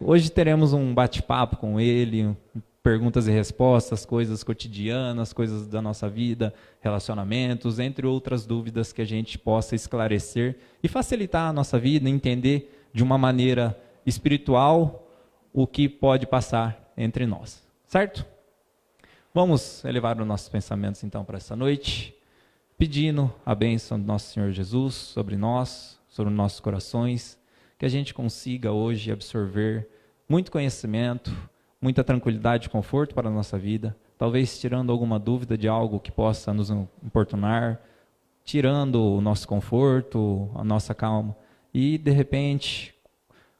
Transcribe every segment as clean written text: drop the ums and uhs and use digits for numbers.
Hoje teremos um bate-papo com ele, perguntas e respostas, coisas cotidianas, coisas da nossa vida, relacionamentos, entre outras dúvidas que a gente possa esclarecer e facilitar a nossa vida, entender de uma maneira espiritual o que pode passar entre nós. Certo? Vamos elevar os nossos pensamentos então para essa noite, pedindo a bênção do nosso Senhor Jesus sobre nós, sobre os nossos corações, que a gente consiga hoje absorver muito conhecimento, muita tranquilidade e conforto para a nossa vida, talvez tirando alguma dúvida de algo que possa nos importunar, tirando o nosso conforto, a nossa calma, e de repente,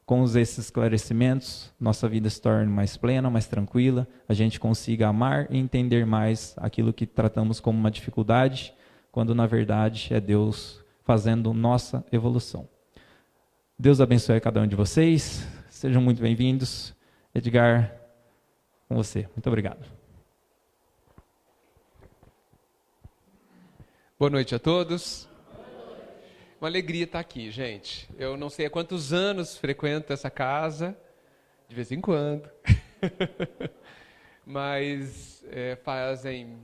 com esses esclarecimentos, nossa vida se torne mais plena, mais tranquila, a gente consiga amar e entender mais aquilo que tratamos como uma dificuldade, quando na verdade é Deus fazendo nossa evolução. Deus abençoe cada um de vocês, sejam muito bem-vindos. Edgar, com você. Muito obrigado. Boa noite a todos. Uma alegria estar aqui, gente. Eu não sei há quantos anos frequento essa casa, de vez em quando, mas fazem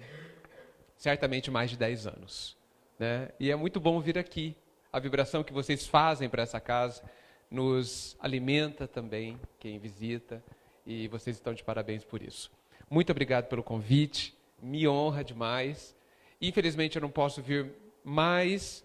certamente mais de 10 anos, né? E é muito bom vir aqui. A vibração que vocês fazem para essa casa nos alimenta também, quem visita, e vocês estão de parabéns por isso. Muito obrigado pelo convite, me honra demais. Infelizmente eu não posso vir mais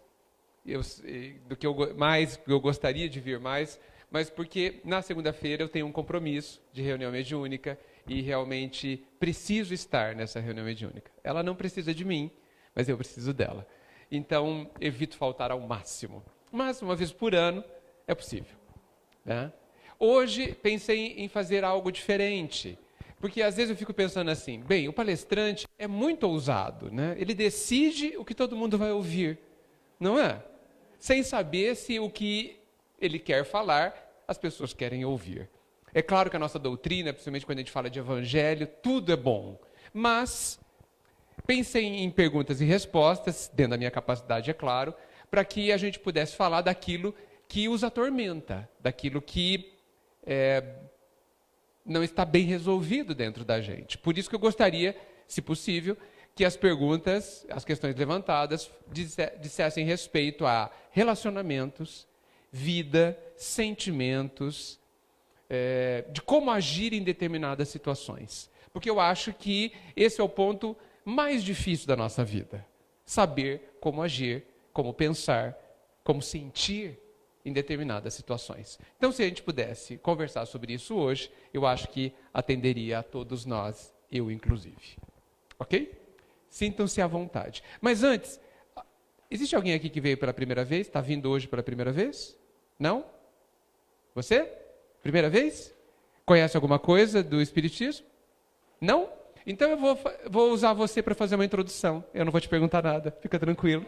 do que eu gostaria de vir mais, mas porque na segunda-feira eu tenho um compromisso de reunião mediúnica e realmente preciso estar nessa reunião mediúnica. Ela não precisa de mim, mas eu preciso dela. Então, evito faltar ao máximo. Mas, uma vez por ano, é possível, né? Hoje, pensei em fazer algo diferente. Porque, às vezes, eu fico pensando assim, bem, o palestrante é muito ousado, né? Ele decide o que todo mundo vai ouvir, não é? Sem saber se o que ele quer falar, as pessoas querem ouvir. É claro que a nossa doutrina, principalmente quando a gente fala de evangelho, tudo é bom. Mas pensei em perguntas e respostas, dentro da minha capacidade, é claro, para que a gente pudesse falar daquilo que os atormenta, daquilo que não está bem resolvido dentro da gente. Por isso que eu gostaria, se possível, que as perguntas, as questões levantadas, dissessem respeito a relacionamentos, vida, sentimentos, de como agir em determinadas situações. Porque eu acho que esse é o ponto mais difícil da nossa vida. Saber como agir, como pensar, como sentir em determinadas situações. Então, se a gente pudesse conversar sobre isso hoje, eu acho que atenderia a todos nós, eu inclusive. Ok? Sintam-se à vontade. Mas antes, existe alguém aqui que veio pela primeira vez? Está vindo hoje pela primeira vez? Não? Você? Primeira vez? Conhece alguma coisa do Espiritismo? Não? Então eu vou usar você para fazer uma introdução. Eu não vou te perguntar nada, fica tranquilo.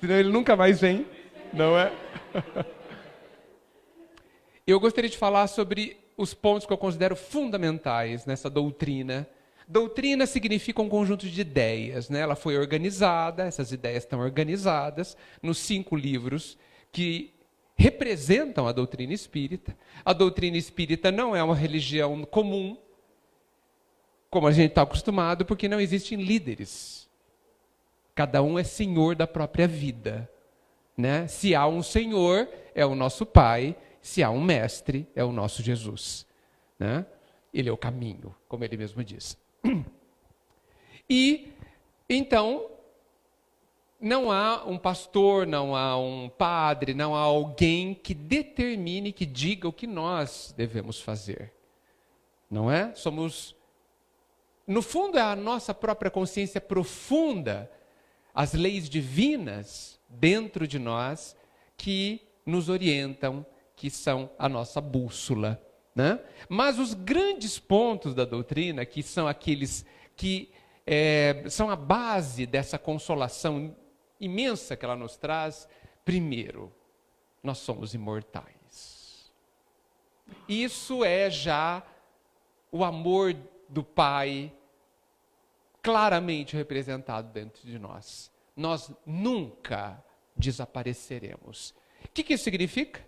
Senão ele nunca mais vem, não é? Eu gostaria de falar sobre os pontos que eu considero fundamentais nessa doutrina. Doutrina significa um conjunto de ideias, né? Ela foi organizada, essas ideias estão organizadas nos 5 livros que representam a doutrina espírita. A doutrina espírita não é uma religião comum, como a gente está acostumado, porque não existem líderes. Cada um é senhor da própria vida, né? Se há um senhor, é o nosso Pai. Se há um mestre, é o nosso Jesus, né? Ele é o caminho, como ele mesmo diz. E, então, não há um pastor, não há um padre, não há alguém que determine, que diga o que nós devemos fazer. Não é? No fundo, é a nossa própria consciência profunda, as leis divinas dentro de nós que nos orientam, que são a nossa bússola, né? Mas os grandes pontos da doutrina, que são aqueles que são a base dessa consolação imensa que ela nos traz, primeiro, nós somos imortais. Isso é já o amor do Pai claramente representado dentro de nós. Nós nunca desapareceremos. O que isso significa?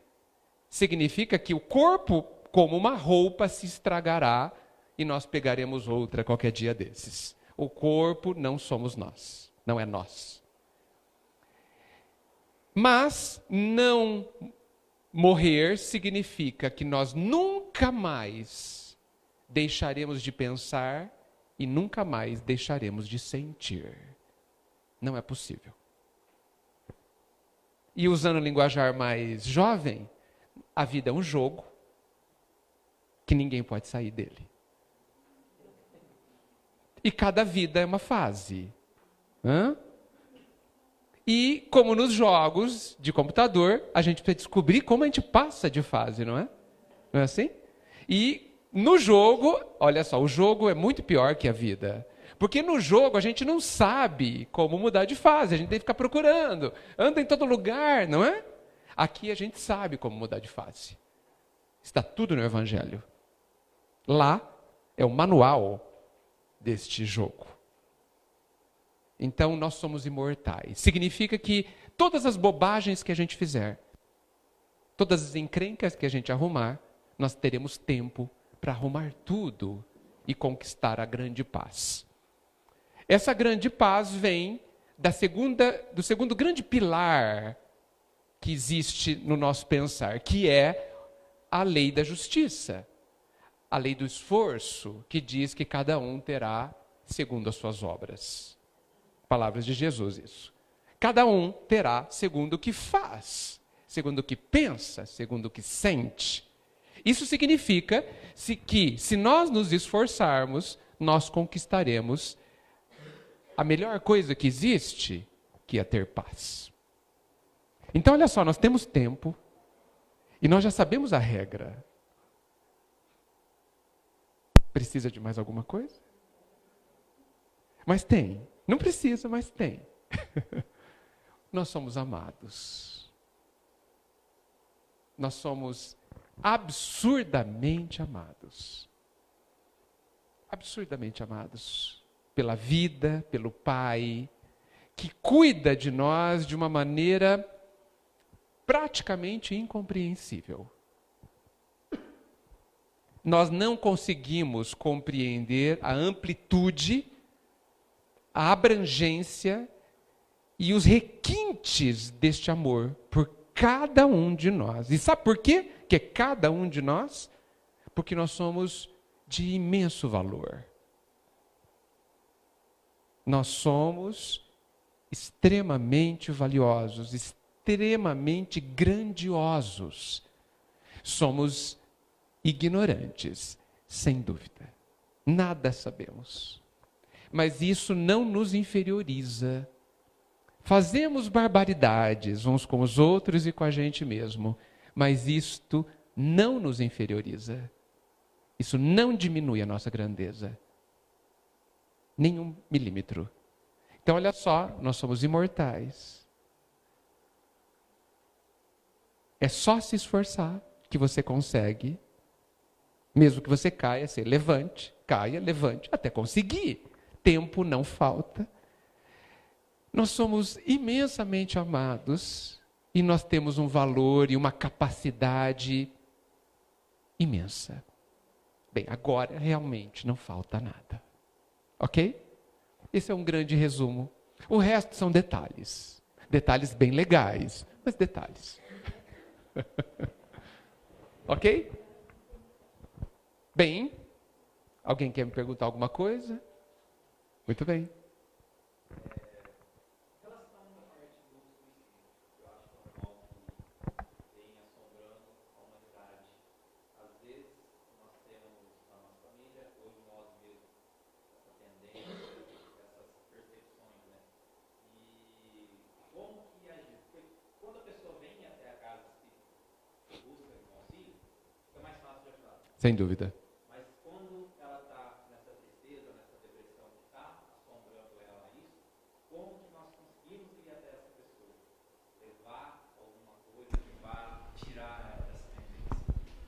significa que o corpo, como uma roupa, se estragará e nós pegaremos outra qualquer dia desses. O corpo não somos nós, não é nós. Mas não morrer significa que nós nunca mais deixaremos de pensar e nunca mais deixaremos de sentir. Não é possível. E usando o linguajar mais jovem, a vida é um jogo que ninguém pode sair dele. E cada vida é uma fase. E como nos jogos de computador, a gente precisa descobrir como a gente passa de fase, não é? Não é assim? E no jogo, olha só, o jogo é muito pior que a vida. Porque no jogo a gente não sabe como mudar de fase, a gente tem que ficar procurando, anda em todo lugar, não é? Aqui a gente sabe como mudar de fase. Está tudo no Evangelho. Lá é o manual deste jogo. Então nós somos imortais. Significa que todas as bobagens que a gente fizer, todas as encrencas que a gente arrumar, nós teremos tempo para arrumar tudo e conquistar a grande paz. Essa grande paz vem do segundo grande pilar que existe no nosso pensar, que é a lei da justiça. A lei do esforço, que diz que cada um terá segundo as suas obras. Palavras de Jesus, isso. Cada um terá segundo o que faz, segundo o que pensa, segundo o que sente. Isso significa que, se nós nos esforçarmos, nós conquistaremos a melhor coisa que existe, que é ter paz. Então, olha só, nós temos tempo e nós já sabemos a regra. Precisa de mais alguma coisa? Mas tem. Não precisa, mas tem. Nós somos amados. Nós somos absurdamente amados. Absurdamente amados. Pela vida, pelo Pai, que cuida de nós de uma maneira praticamente incompreensível. Nós não conseguimos compreender a amplitude, a abrangência e os requintes deste amor por cada um de nós. E sabe por quê que é cada um de nós? Porque nós somos de imenso valor. Nós somos extremamente valiosos, extremamente grandiosos. Somos ignorantes, sem dúvida. Nada sabemos. Mas isso não nos inferioriza. Fazemos barbaridades uns com os outros e com a gente mesmo, mas isto não nos inferioriza. Isso não diminui a nossa grandeza. Nem 1 milímetro. Então, olha só, nós somos imortais. É só se esforçar que você consegue. Mesmo que você caia, você levante, caia, levante, até conseguir. Tempo não falta. Nós somos imensamente amados e nós temos um valor e uma capacidade imensa. Bem, agora realmente não falta nada. Ok? Esse é um grande resumo. O resto são detalhes. Detalhes bem legais, mas detalhes. Ok? Bem, alguém quer me perguntar alguma coisa? Muito bem. Sem dúvida. Mas quando ela está nessa tristeza, nessa depressão que está assombrando ela a isso, como que nós conseguimos ir até essa pessoa? Levar alguma coisa que vá tirar ela dessa tendência?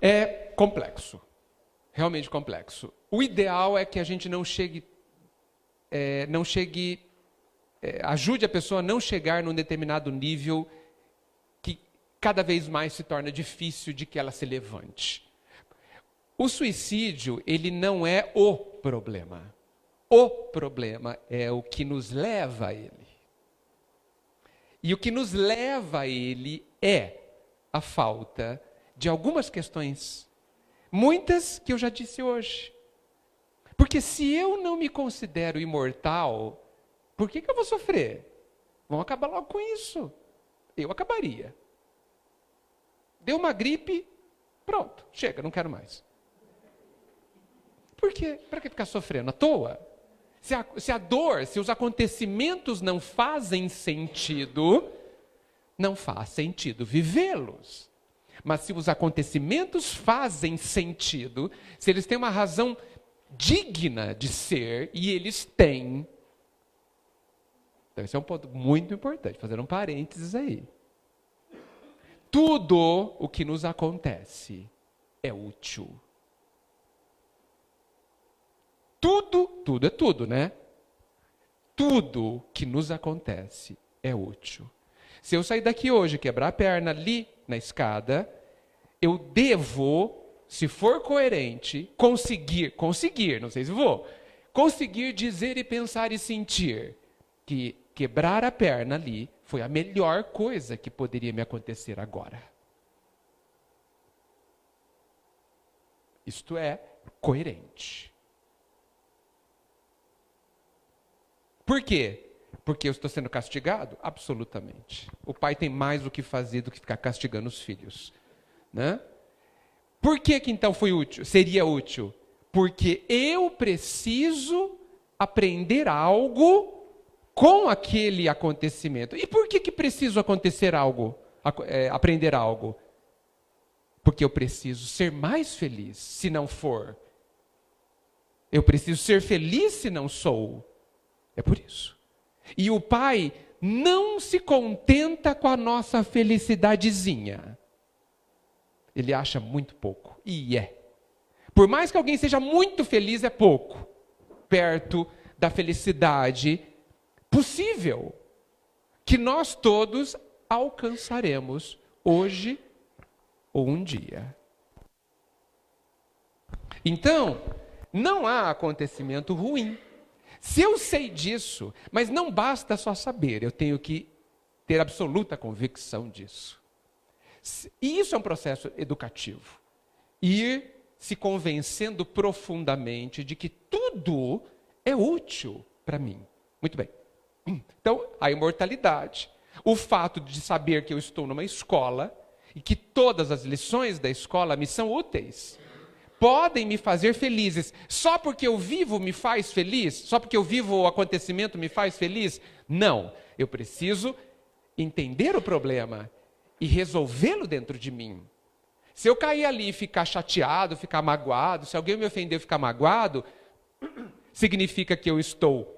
É complexo. Realmente complexo. O ideal é que a gente não chegue, ajude a pessoa a não chegar num determinado nível que cada vez mais se torna difícil de que ela se levante. O suicídio, ele não é o problema. O problema é o que nos leva a ele. E o que nos leva a ele é a falta de algumas questões, muitas que eu já disse hoje. Porque se eu não me considero imortal, por que eu vou sofrer? Vamos acabar logo com isso. Eu acabaria. Deu uma gripe, pronto, chega, não quero mais. Por quê? Para que ficar sofrendo à toa? Se a dor, se os acontecimentos não fazem sentido, não faz sentido vivê-los. Mas se os acontecimentos fazem sentido, se eles têm uma razão digna de ser, e eles têm. Então, esse é um ponto muito importante, fazer um parênteses aí. Tudo o que nos acontece é útil. Tudo é tudo, né? Tudo que nos acontece é útil. Se eu sair daqui hoje, quebrar a perna ali na escada, eu devo, se for coerente, conseguir, não sei se vou, conseguir dizer e pensar e sentir que quebrar a perna ali foi a melhor coisa que poderia me acontecer agora. Isto é coerente. Por quê? Porque eu estou sendo castigado? Absolutamente. O pai tem mais o que fazer do que ficar castigando os filhos, né? Por que então foi útil? Seria útil? Porque eu preciso aprender algo com aquele acontecimento. E por que preciso aprender algo? Porque eu preciso ser mais feliz, se não for. Eu preciso ser feliz se não sou. É por isso. E o pai não se contenta com a nossa felicidadezinha. Ele acha muito pouco. E é. Por mais que alguém seja muito feliz, é pouco. Perto da felicidade possível. Que nós todos alcançaremos hoje ou um dia. Então, não há acontecimento ruim. Se eu sei disso, mas não basta só saber, eu tenho que ter absoluta convicção disso. E isso é um processo educativo. Ir se convencendo profundamente de que tudo é útil para mim. Muito bem. Então, a imortalidade, o fato de saber que eu estou numa escola e que todas as lições da escola me são úteis, podem me fazer felizes. Só porque eu vivo me faz feliz? Só porque eu vivo o acontecimento me faz feliz? Não. Eu preciso entender o problema e resolvê-lo dentro de mim. Se eu cair ali e ficar chateado, ficar magoado, se alguém me ofender e ficar magoado, significa que eu estou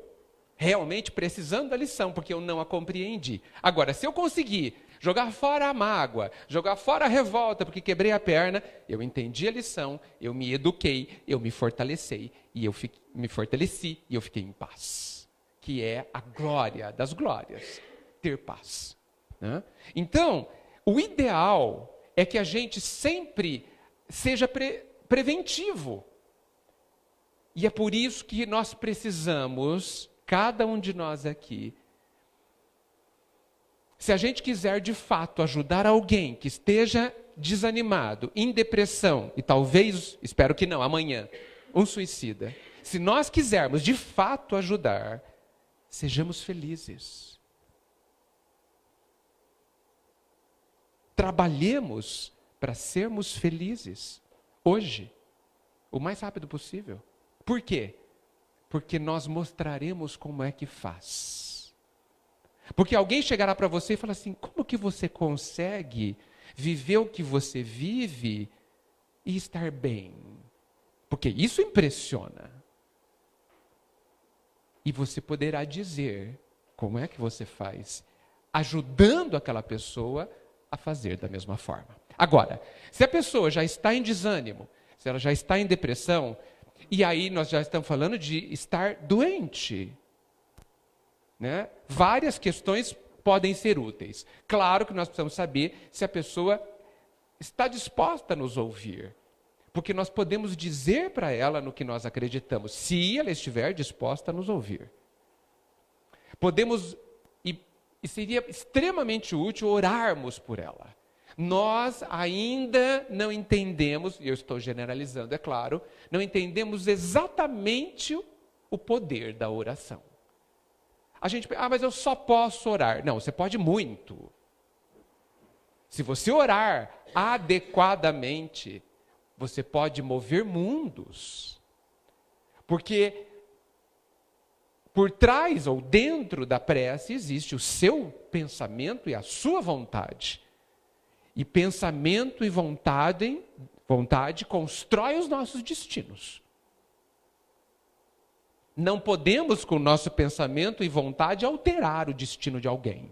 realmente precisando da lição, porque eu não a compreendi. Agora, se eu conseguir jogar fora a mágoa, jogar fora a revolta, porque quebrei a perna, eu entendi a lição, eu me eduquei, eu me fortaleci, e eu fiquei em paz. Que é a glória das glórias, ter paz. Né? Então, o ideal é que a gente sempre seja preventivo. E é por isso que nós precisamos, cada um de nós aqui, se a gente quiser de fato ajudar alguém que esteja desanimado, em depressão, e talvez, espero que não, amanhã, um suicida, se nós quisermos de fato ajudar, sejamos felizes. Trabalhemos para sermos felizes hoje, o mais rápido possível. Por quê? Porque nós mostraremos como é que faz. Porque alguém chegará para você e falar assim, como que você consegue viver o que você vive e estar bem? Porque isso impressiona. E você poderá dizer como é que você faz, ajudando aquela pessoa a fazer da mesma forma. Agora, se a pessoa já está em desânimo, se ela já está em depressão, e aí nós já estamos falando de estar doente, né? Várias questões podem ser úteis. Claro que nós precisamos saber se a pessoa está disposta a nos ouvir. Porque nós podemos dizer para ela no que nós acreditamos, se ela estiver disposta a nos ouvir. Podemos, e seria extremamente útil orarmos por ela. Nós ainda não entendemos, e eu estou generalizando, é claro, não entendemos exatamente o poder da oração. A gente pensa, mas eu só posso orar. Não, você pode muito. Se você orar adequadamente, você pode mover mundos. Porque por trás ou dentro da prece existe o seu pensamento e a sua vontade. E pensamento e vontade constrói os nossos destinos. Não podemos, com o nosso pensamento e vontade, alterar o destino de alguém.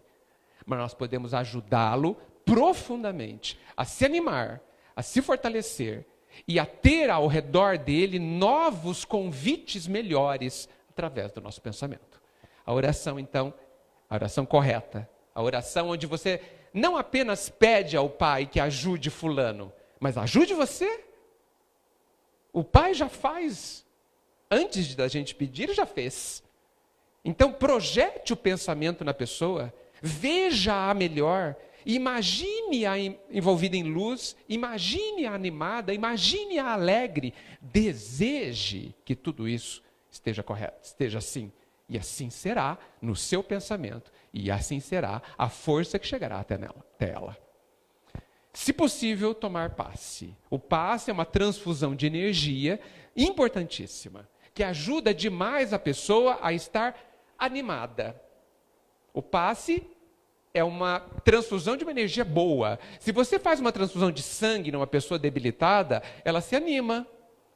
Mas nós podemos ajudá-lo profundamente a se animar, a se fortalecer e a ter ao redor dele novos convites melhores através do nosso pensamento. A oração, então, a oração correta, a oração onde você não apenas pede ao Pai que ajude fulano, mas ajude você. O Pai já faz. Antes da gente pedir, ele já fez. Então, projete o pensamento na pessoa, veja-a melhor, imagine-a envolvida em luz, imagine-a animada, imagine-a alegre, deseje que tudo isso esteja correto, esteja assim. E assim será no seu pensamento, e assim será a força que chegará até ela. Se possível, tomar passe. O passe é uma transfusão de energia importantíssima, que ajuda demais a pessoa a estar animada. O passe é uma transfusão de uma energia boa. Se você faz uma transfusão de sangue numa pessoa debilitada, ela se anima.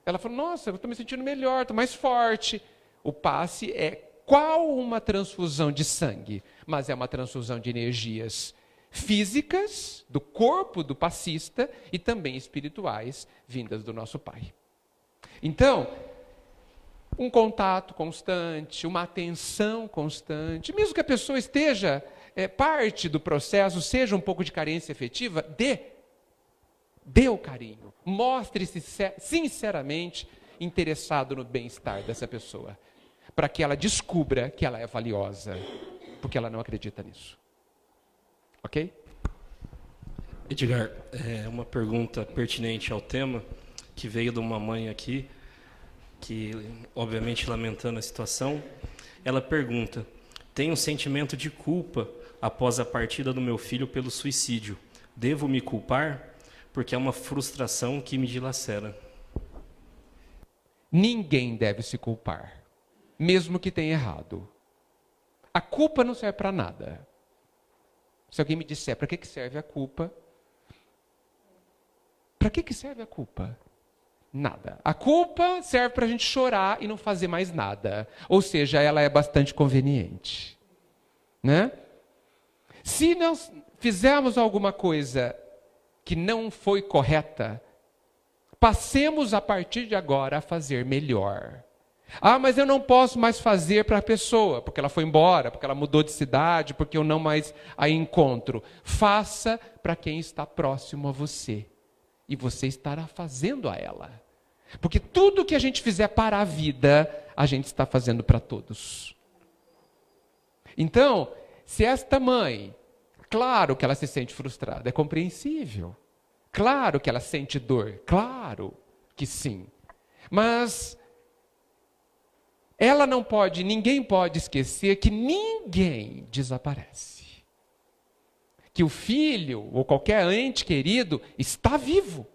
Ela fala, nossa, eu estou me sentindo melhor, estou mais forte. O passe é qual uma transfusão de sangue? Mas é uma transfusão de energias físicas, do corpo do passista, e também espirituais, vindas do nosso Pai. Então, um contato constante, uma atenção constante, mesmo que a pessoa esteja, parte do processo, seja um pouco de carência afetiva, dê o carinho, mostre-se sinceramente interessado no bem-estar dessa pessoa, para que ela descubra que ela é valiosa, porque ela não acredita nisso. Ok? Edgar, uma pergunta pertinente ao tema, que veio de uma mãe aqui, que, obviamente, lamentando a situação, ela pergunta: tenho um sentimento de culpa após a partida do meu filho pelo suicídio. Devo me culpar? Porque é uma frustração que me dilacera. Ninguém deve se culpar, mesmo que tenha errado. A culpa não serve para nada. Se alguém me disser, para que serve a culpa? Para que serve a culpa? Nada. A culpa serve para a gente chorar e não fazer mais nada. Ou seja, ela é bastante conveniente. Né? Se nós fizermos alguma coisa que não foi correta, passemos a partir de agora a fazer melhor. Ah, mas eu não posso mais fazer para a pessoa, porque ela foi embora, porque ela mudou de cidade, porque eu não mais a encontro. Faça para quem está próximo a você. E você estará fazendo a ela. Porque tudo que a gente fizer para a vida, a gente está fazendo para todos. Então, se esta mãe, claro que ela se sente frustrada, é compreensível. Claro que ela sente dor, claro que sim. Mas ela não pode, ninguém pode esquecer que ninguém desaparece. Que o filho ou qualquer ente querido está vivo.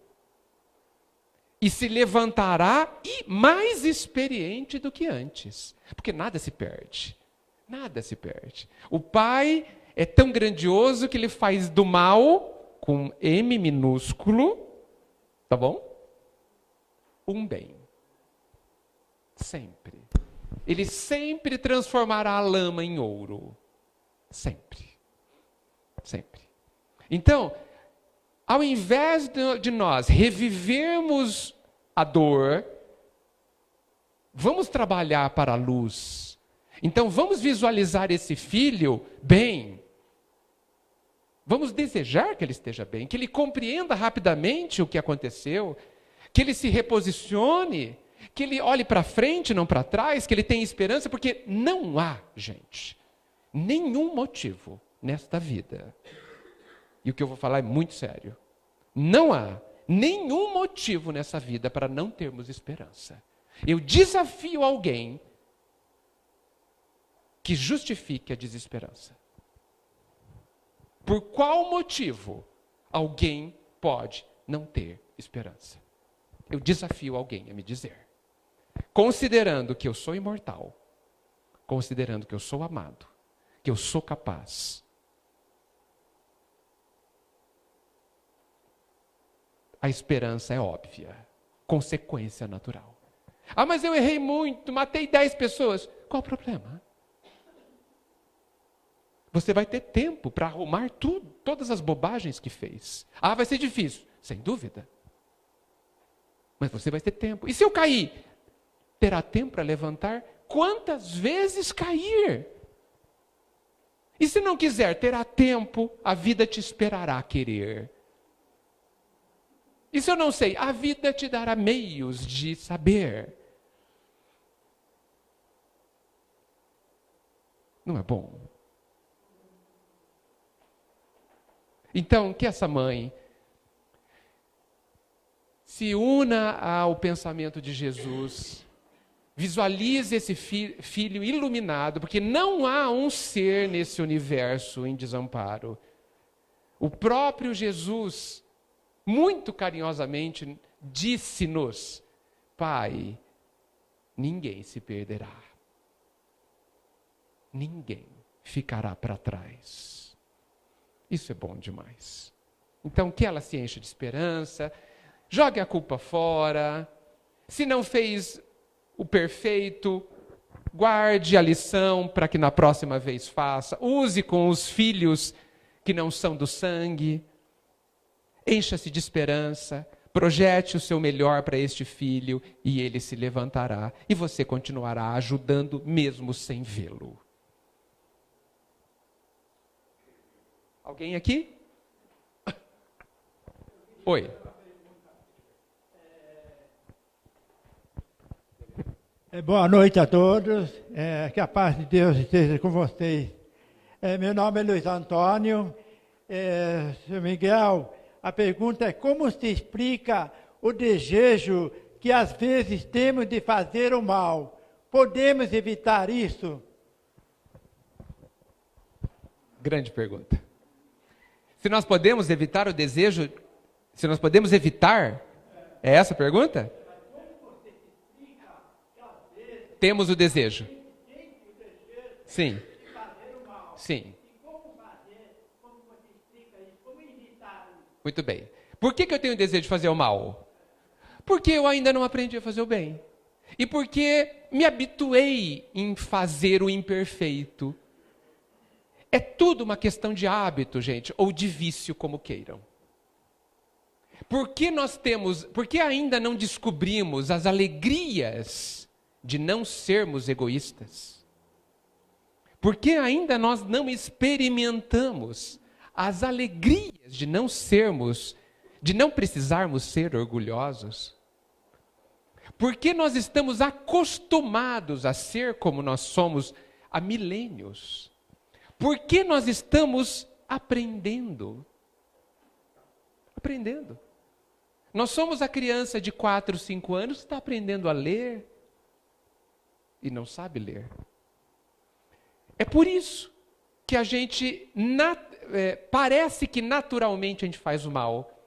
E se levantará e mais experiente do que antes. Porque nada se perde. Nada se perde. O Pai é tão grandioso que ele faz do mal, com M minúsculo, tá bom? Um bem. Sempre. Ele sempre transformará a lama em ouro. Sempre. Sempre. Então, ao invés de nós revivermos a dor, vamos trabalhar para a luz. Então, vamos visualizar esse filho bem, Vamos desejar que ele esteja bem, que ele compreenda rapidamente o que aconteceu, que ele se reposicione, que ele olhe para frente, não para trás, que ele tenha esperança, porque não há, gente, nenhum motivo nesta vida. E o que eu vou falar é muito sério. Não há nenhum motivo nessa vida para não termos esperança. Eu desafio alguém que justifique a desesperança. Por qual motivo alguém pode não ter esperança? Eu desafio alguém a me dizer. Considerando que eu sou imortal, considerando que eu sou amado, que eu sou capaz. A esperança é óbvia, consequência natural. Ah, mas eu errei muito, matei 10 pessoas. Qual o problema? Você vai ter tempo para arrumar tudo, todas as bobagens que fez. Ah, vai ser difícil, sem dúvida. Mas você vai ter tempo. E se eu cair? Terá tempo para levantar quantas vezes cair. E se não quiser, terá tempo, a vida te esperará querer. E se eu não sei, a vida te dará meios de saber. Não é bom? Então, que essa mãe se una ao pensamento de Jesus, visualize esse filho iluminado, porque não há um ser nesse universo em desamparo. O próprio Jesus, muito carinhosamente, disse-nos: Pai, ninguém se perderá. Ninguém ficará para trás. Isso é bom demais. Então, que ela se encha de esperança, jogue a culpa fora. Se não fez o perfeito, guarde a lição para que na próxima vez faça. Use com os filhos que não são do sangue. Encha-se de esperança. Projete o seu melhor para este filho e ele se levantará. E você continuará ajudando mesmo sem vê-lo. Alguém aqui? Oi. Boa noite a todos. Que a paz de Deus esteja com vocês. Meu nome é Luiz Antônio. Senhor Miguel, a pergunta é: como se explica o desejo que às vezes temos de fazer o mal? Podemos evitar isso? Grande pergunta. Se nós podemos evitar o desejo, se nós podemos evitar, é essa a pergunta? Temos o desejo. Sim. Sim. Muito bem. Por que eu tenho o desejo de fazer o mal? Porque eu ainda não aprendi a fazer o bem. E porque me habituei em fazer o imperfeito. É tudo uma questão de hábito, gente, ou de vício, como queiram. Porque ainda não descobrimos as alegrias de não sermos egoístas? Porque ainda nós não experimentamos as alegrias de não precisarmos ser orgulhosos? Porque nós estamos acostumados a ser como nós somos há milênios? Porque nós estamos aprendendo. Aprendendo. Nós somos a criança de 4, 5 anos que está aprendendo a ler e não sabe ler. É por isso que a gente parece que naturalmente a gente faz o mal.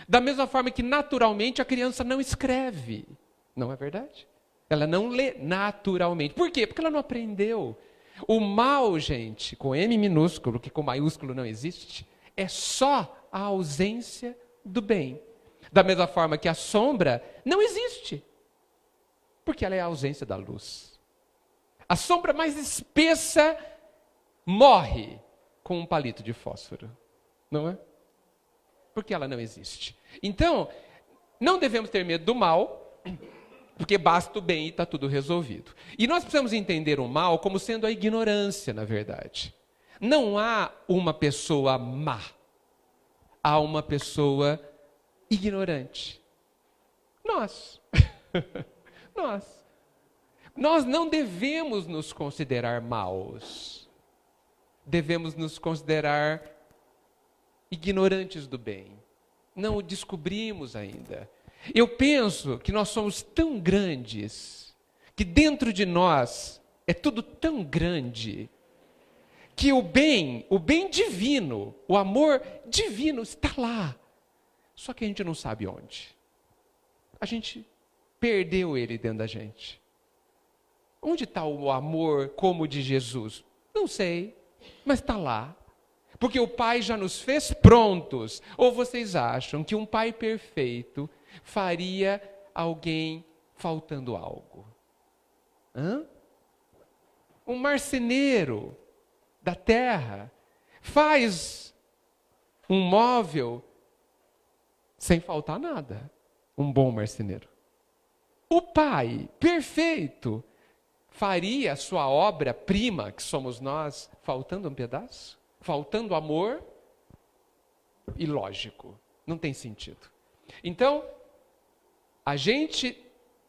Da mesma forma que naturalmente a criança não escreve. Não é verdade? Ela não lê naturalmente. Por quê? Porque ela não aprendeu. O mal, gente, com M minúsculo, que com maiúsculo não existe, é só a ausência do bem. Da mesma forma que a sombra não existe, porque ela é a ausência da luz. A sombra mais espessa morre com um palito de fósforo, não é? Porque ela não existe. Então, não devemos ter medo do mal, porque basta o bem e está tudo resolvido. E nós precisamos entender o mal como sendo a ignorância, na verdade. Não há uma pessoa má a uma pessoa ignorante? Nós. Nós não devemos nos considerar maus. Devemos nos considerar ignorantes do bem. Não o descobrimos ainda. Eu penso que nós somos tão grandes, que dentro de nós é tudo tão grande, que o bem divino, o amor divino está lá. Só que a gente não sabe onde. A gente perdeu ele dentro da gente. Onde está o amor como o de Jesus? Não sei, mas está lá. Porque o Pai já nos fez prontos. Ou vocês acham que um pai perfeito faria alguém faltando algo? Um marceneiro da terra faz um móvel sem faltar nada. Um bom marceneiro. O Pai perfeito faria a sua obra-prima, que somos nós, faltando um pedaço? Faltando amor? Ilógico. Não tem sentido. Então, a gente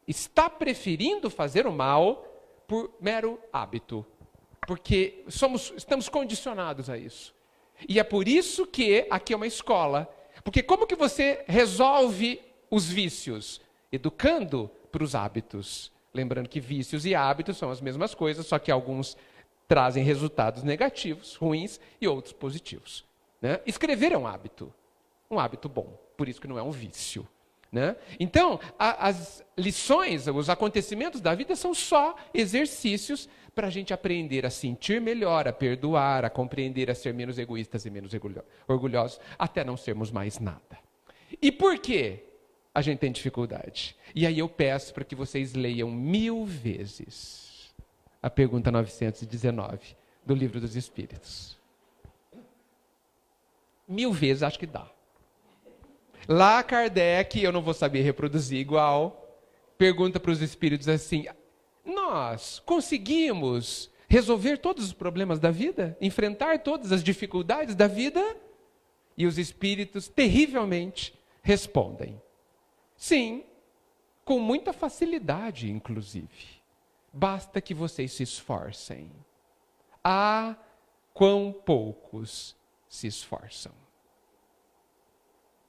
está preferindo fazer o mal por mero hábito. Porque estamos condicionados a isso. E é por isso que aqui é uma escola. Porque como que você resolve os vícios? Educando para os hábitos. Lembrando que vícios e hábitos são as mesmas coisas, só que alguns trazem resultados negativos, ruins, e outros positivos. Né? Escrever é um hábito bom, por isso que não é um vício. Né? Então, as lições, os acontecimentos da vida são só exercícios para a gente aprender a sentir melhor, a perdoar, a compreender, a ser menos egoístas e menos orgulhosos, até não sermos mais nada. E por quê a gente tem dificuldade? E aí eu peço para que vocês leiam 1000 vezes a pergunta 919 do Livro dos Espíritos. 1000 vezes acho que dá. Lá Kardec, eu não vou saber reproduzir igual, pergunta para os espíritos assim: nós conseguimos resolver todos os problemas da vida? Enfrentar todas as dificuldades da vida? E os espíritos terrivelmente respondem: sim, com muita facilidade, inclusive. Basta que vocês se esforcem. Ah, quão poucos se esforçam.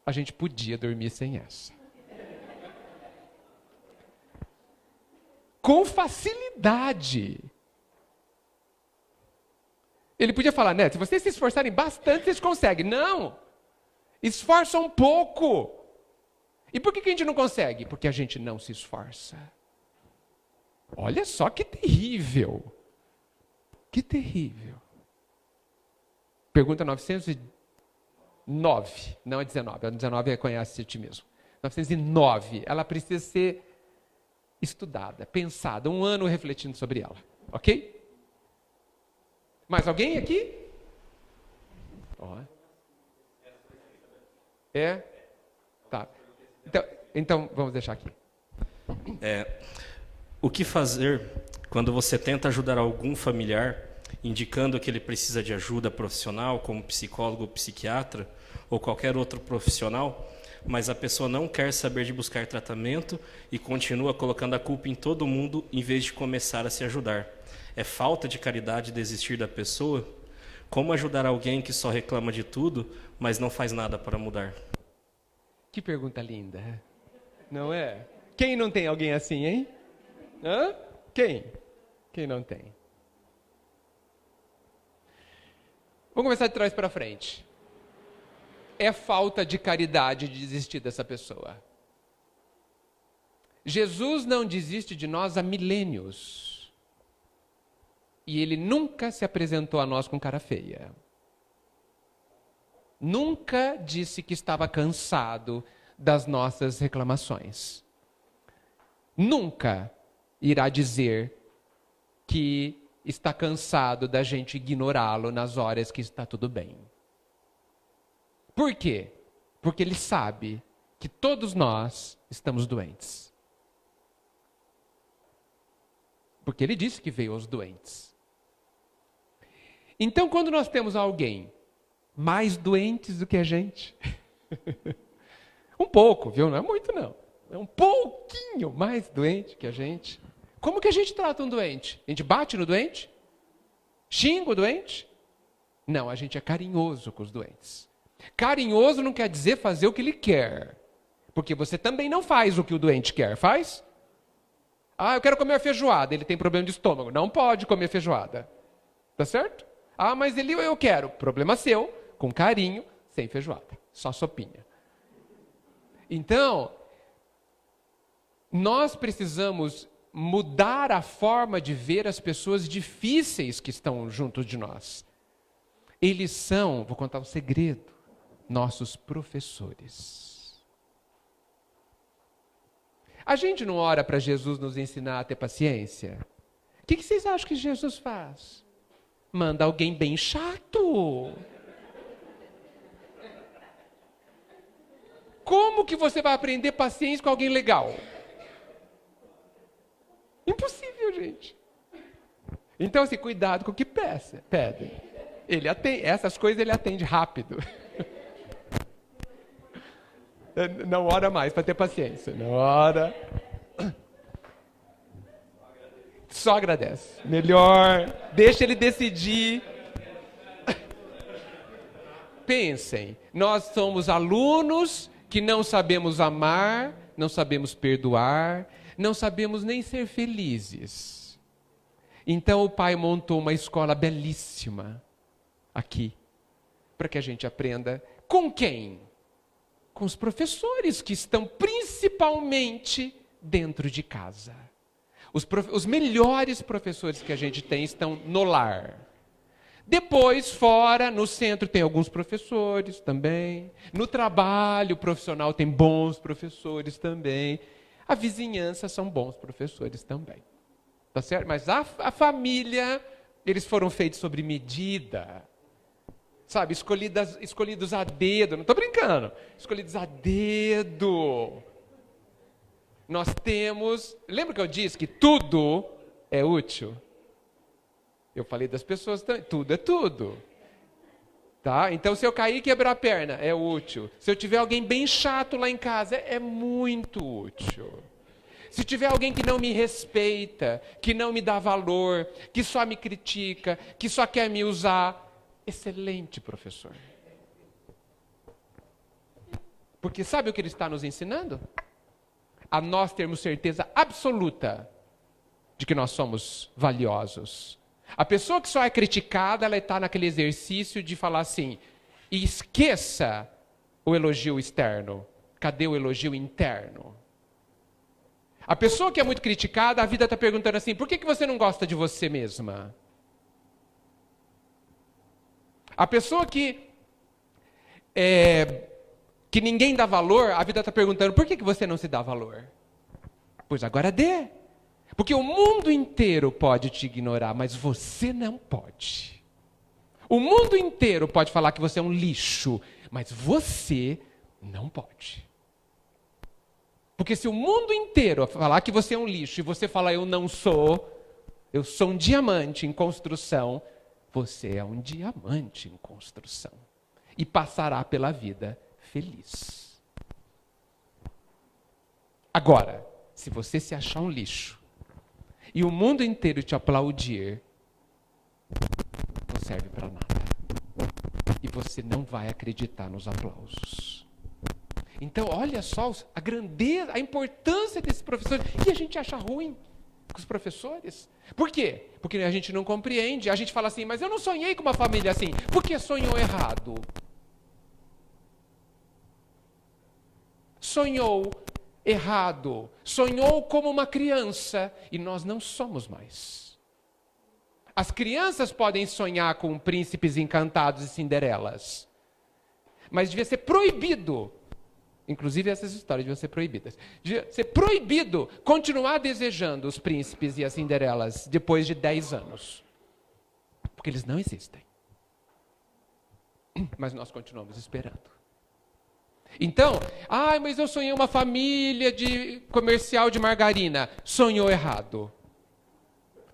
A gente podia dormir sem essa. Com facilidade. Ele podia falar, né? Se vocês se esforçarem bastante, vocês conseguem. Não! Esforça um pouco. E por que a gente não consegue? Porque a gente não se esforça. Olha só que terrível. Que terrível. Pergunta 909. Não é 19. A 19 é conhece a ti mesmo. 909. Ela precisa ser estudada, pensada. 1 ano refletindo sobre ela. Ok? Mais alguém aqui? Ó. É? Tá. Então, vamos deixar aqui. O que fazer quando você tenta ajudar algum familiar, indicando que ele precisa de ajuda profissional, como psicólogo, psiquiatra, ou qualquer outro profissional, mas a pessoa não quer saber de buscar tratamento e continua colocando a culpa em todo mundo, em vez de começar a se ajudar? É falta de caridade desistir da pessoa? Como ajudar alguém que só reclama de tudo, mas não faz nada para mudar? Que pergunta linda. Não é? Quem não tem alguém assim, hein? Hã? Quem? Quem não tem? Vamos começar de trás para frente. É falta de caridade de desistir dessa pessoa. Jesus não desiste de nós há milênios. E ele nunca se apresentou a nós com cara feia. Nunca disse que estava cansado das nossas reclamações. Nunca irá dizer que está cansado da gente ignorá-lo nas horas que está tudo bem. Por quê? Porque ele sabe que todos nós estamos doentes. Porque ele disse que veio aos doentes. Então, quando nós temos alguém mais doentes do que a gente. Um pouco, viu? Não é muito, não. É um pouquinho mais doente que a gente. Como que a gente trata um doente? A gente bate no doente? Xinga o doente? Não, a gente é carinhoso com os doentes. Carinhoso não quer dizer fazer o que ele quer. Porque você também não faz o que o doente quer, faz? Ah, eu quero comer feijoada, ele tem problema de estômago. Não pode comer feijoada. Tá certo? Ah, mas eu quero. Problema seu, com carinho, sem feijoada. Só sopinha. Então, nós precisamos mudar a forma de ver as pessoas difíceis que estão junto de nós. Eles são, vou contar um segredo, nossos professores. A gente não ora para Jesus nos ensinar a ter paciência? O que vocês acham que Jesus faz? Manda alguém bem chato. Como que você vai aprender paciência com alguém legal? Impossível, gente. Então, assim, cuidado com o que pedem. Ele atende, essas coisas ele atende rápido. Não ora mais para ter paciência. Não ora. Só agradece. Melhor. Deixa ele decidir. Pensem, nós somos alunos que não sabemos amar, não sabemos perdoar, não sabemos nem ser felizes. Então o pai montou uma escola belíssima aqui, para que a gente aprenda com quem? Com os professores que estão principalmente dentro de casa. Os melhores professores que a gente tem estão no lar. Depois, fora, no centro tem alguns professores também. No trabalho profissional tem bons professores também. A vizinhança são bons professores também. Tá certo? Mas a família, eles foram feitos sobre medida. Sabe, escolhidos a dedo. Não estou brincando. Escolhidos a dedo. Nós temos... Lembra que eu disse que tudo é útil? Eu falei das pessoas também. Tudo é tudo. Tá? Então, se eu cair e quebrar a perna, é útil. Se eu tiver alguém bem chato lá em casa, é muito útil. Se tiver alguém que não me respeita, que não me dá valor, que só me critica, que só quer me usar, excelente professor. Porque sabe o que ele está nos ensinando? A nós termos certeza absoluta de que nós somos valiosos. A pessoa que só é criticada, ela está naquele exercício de falar assim, esqueça o elogio externo. Cadê o elogio interno? A pessoa que é muito criticada, a vida está perguntando assim, por que você não gosta de você mesma? A pessoa que ninguém dá valor, a vida está perguntando, por que você não se dá valor? Pois agora dê. Porque o mundo inteiro pode te ignorar, mas você não pode. O mundo inteiro pode falar que você é um lixo, mas você não pode. Porque se o mundo inteiro falar que você é um lixo e você falar eu não sou, eu sou um diamante em construção, você é um diamante em construção. E passará pela vida feliz. Agora, se você se achar um lixo, e o mundo inteiro te aplaudir, não serve para nada. E você não vai acreditar nos aplausos. Então, olha só a grandeza, a importância desses professores. E a gente acha ruim com os professores. Por quê? Porque a gente não compreende. A gente fala assim, mas eu não sonhei com uma família assim. Por que sonhou errado? Sonhou errado. Sonhou como uma criança. E nós não somos mais. As crianças podem sonhar com príncipes encantados e cinderelas. Mas devia ser proibido. Inclusive essas histórias deviam ser proibidas. Devia ser proibido continuar desejando os príncipes e as cinderelas depois de 10 anos. Porque eles não existem. Mas nós continuamos esperando. Então, mas eu sonhei uma família de comercial de margarina. Sonhou errado.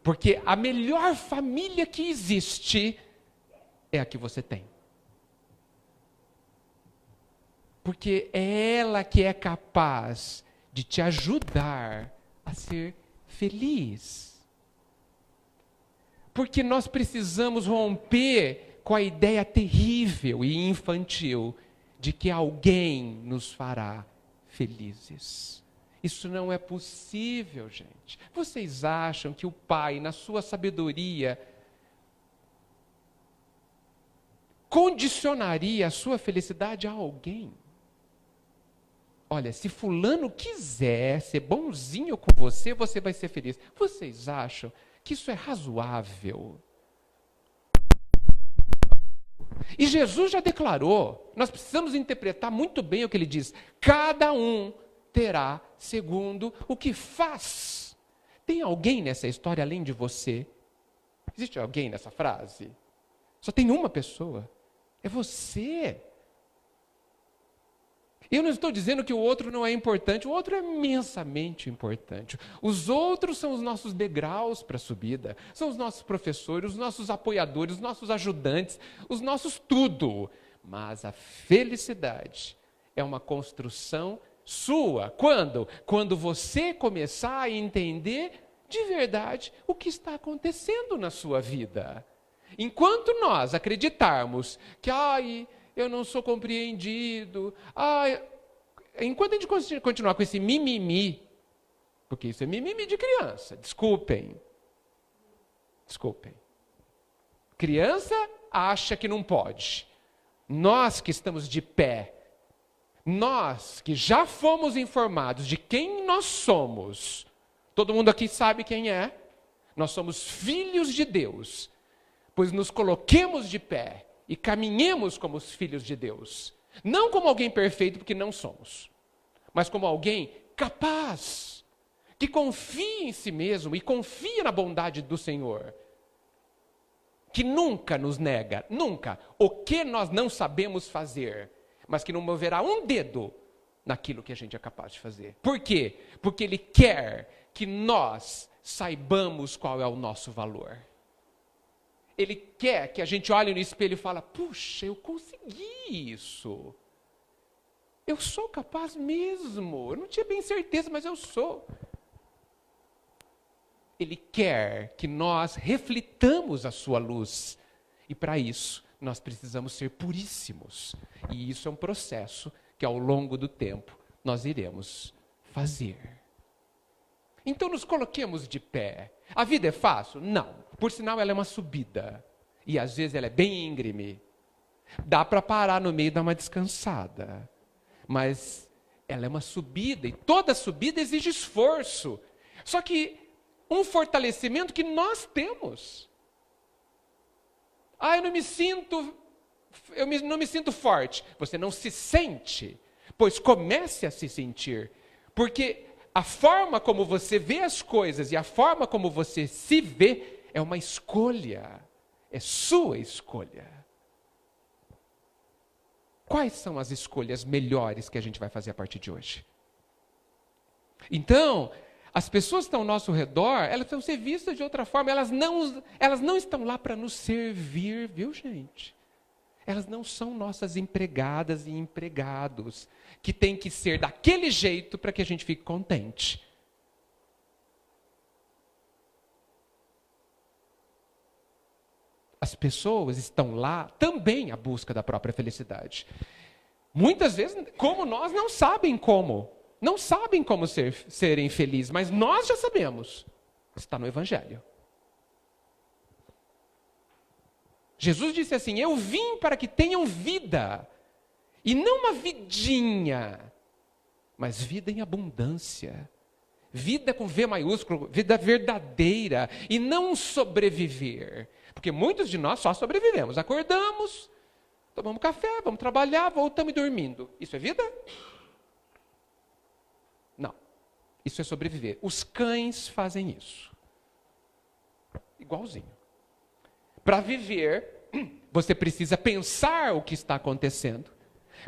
Porque a melhor família que existe é a que você tem. Porque é ela que é capaz de te ajudar a ser feliz. Porque nós precisamos romper com a ideia terrível e infantil de que alguém nos fará felizes. Isso não é possível, gente. Vocês acham que o Pai, na sua sabedoria, condicionaria a sua felicidade a alguém? Olha, se fulano quiser ser bonzinho com você, você vai ser feliz. Vocês acham que isso é razoável? E Jesus já declarou, nós precisamos interpretar muito bem o que ele diz. Cada um terá segundo o que faz. Tem alguém nessa história além de você? Existe alguém nessa frase? Só tem uma pessoa. É você. Eu não estou dizendo que o outro não é importante, o outro é imensamente importante. Os outros são os nossos degraus para a subida, são os nossos professores, os nossos apoiadores, os nossos ajudantes, os nossos tudo. Mas a felicidade é uma construção sua. Quando? Quando você começar a entender de verdade o que está acontecendo na sua vida. Enquanto nós acreditarmos que, eu não sou compreendido, enquanto a gente continuar com esse mimimi, porque isso é mimimi de criança, desculpem. Criança acha que não pode. Nós que estamos de pé, nós que já fomos informados de quem nós somos, todo mundo aqui sabe quem é, nós somos filhos de Deus, pois nos coloquemos de pé e caminhemos como os filhos de Deus. Não como alguém perfeito, porque não somos, mas como alguém capaz, que confia em si mesmo e confia na bondade do Senhor, que nunca nos nega, nunca, o que nós não sabemos fazer, mas que não moverá um dedo naquilo que a gente é capaz de fazer. Por quê? Porque Ele quer que nós saibamos qual é o nosso valor. Ele quer que a gente olhe no espelho e fale, puxa, eu consegui isso. Eu sou capaz mesmo. Eu não tinha bem certeza, mas eu sou. Ele quer que nós reflitamos a sua luz. E para isso, nós precisamos ser puríssimos. E isso é um processo que ao longo do tempo nós iremos fazer. Então nos coloquemos de pé. A vida é fácil? Não. Por sinal, ela é uma subida. E às vezes ela é bem íngreme. Dá para parar no meio e dar uma descansada. Mas ela é uma subida. E toda subida exige esforço. Só que um fortalecimento que nós temos. Eu não me sinto forte. Você não se sente. Pois comece a se sentir. Porque a forma como você vê as coisas e a forma como você se vê é uma escolha. É sua escolha. Quais são as escolhas melhores que a gente vai fazer a partir de hoje? Então, as pessoas que estão ao nosso redor, elas precisam ser vistas de outra forma. Elas não estão lá para nos servir, viu, gente? Elas não são nossas empregadas e empregados, que tem que ser daquele jeito para que a gente fique contente. As pessoas estão lá também à busca da própria felicidade. Muitas vezes, como nós, não sabem como. Não sabem como serem felizes, mas nós já sabemos. Está no Evangelho. Jesus disse assim, eu vim para que tenham vida, e não uma vidinha, mas vida em abundância. Vida com V maiúsculo, vida verdadeira, e não sobreviver. Porque muitos de nós só sobrevivemos. Acordamos, tomamos café, vamos trabalhar, voltamos dormindo. Isso é vida? Não. Isso é sobreviver. Os cães fazem isso. Igualzinho. Para viver, você precisa pensar o que está acontecendo.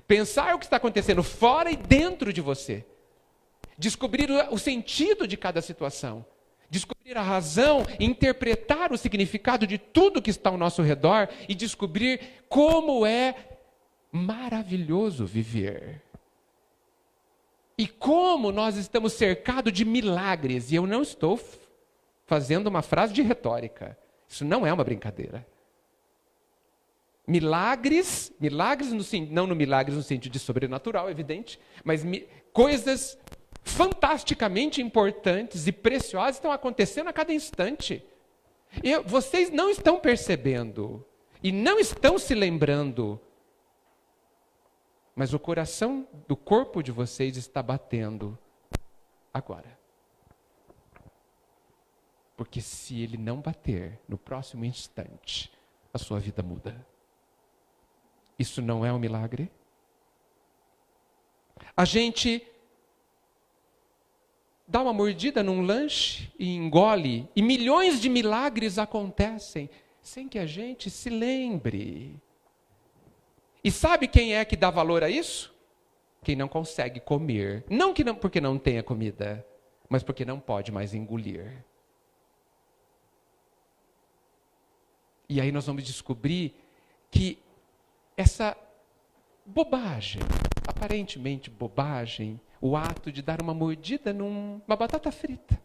Pensar o que está acontecendo fora e dentro de você. Descobrir o sentido de cada situação. Descobrir a razão, interpretar o significado de tudo que está ao nosso redor e descobrir como é maravilhoso viver. E como nós estamos cercados de milagres, e eu não estou fazendo uma frase de retórica, isso não é uma brincadeira. Milagres não no milagres no sentido de sobrenatural, evidente, mas coisas fantasticamente importantes e preciosas estão acontecendo a cada instante. E vocês não estão percebendo, e não estão se lembrando, mas o coração do corpo de vocês está batendo agora. Porque se ele não bater no próximo instante, a sua vida muda. Isso não é um milagre? A gente dá uma mordida num lanche e engole, e milhões de milagres acontecem sem que a gente se lembre. E sabe quem é que dá valor a isso? Quem não consegue comer. Não porque não tenha comida, mas porque não pode mais engolir. E aí nós vamos descobrir que essa bobagem, aparentemente bobagem, o ato de dar uma mordida numa batata frita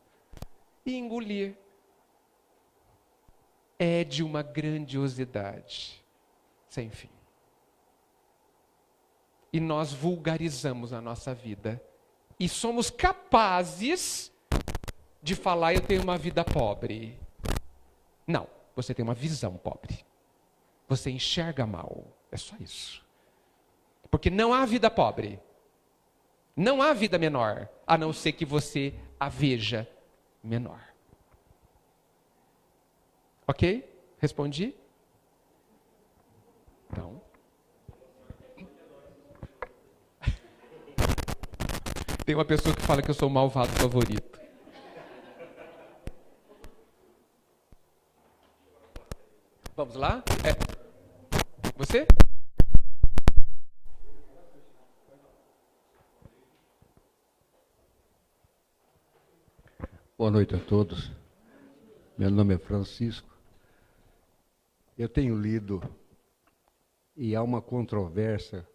e engolir, é de uma grandiosidade sem fim. E nós vulgarizamos a nossa vida. E somos capazes de falar, eu tenho uma vida pobre. Não, você tem uma visão pobre. Você enxerga mal. É só isso. Porque não há vida pobre. Não há vida menor, a não ser que você a veja menor. Ok? Respondi? Então. Tem uma pessoa que fala que eu sou o malvado favorito. Vamos lá? Você? Boa noite a todos. Meu nome é Francisco. Eu tenho lido e há uma controvérsia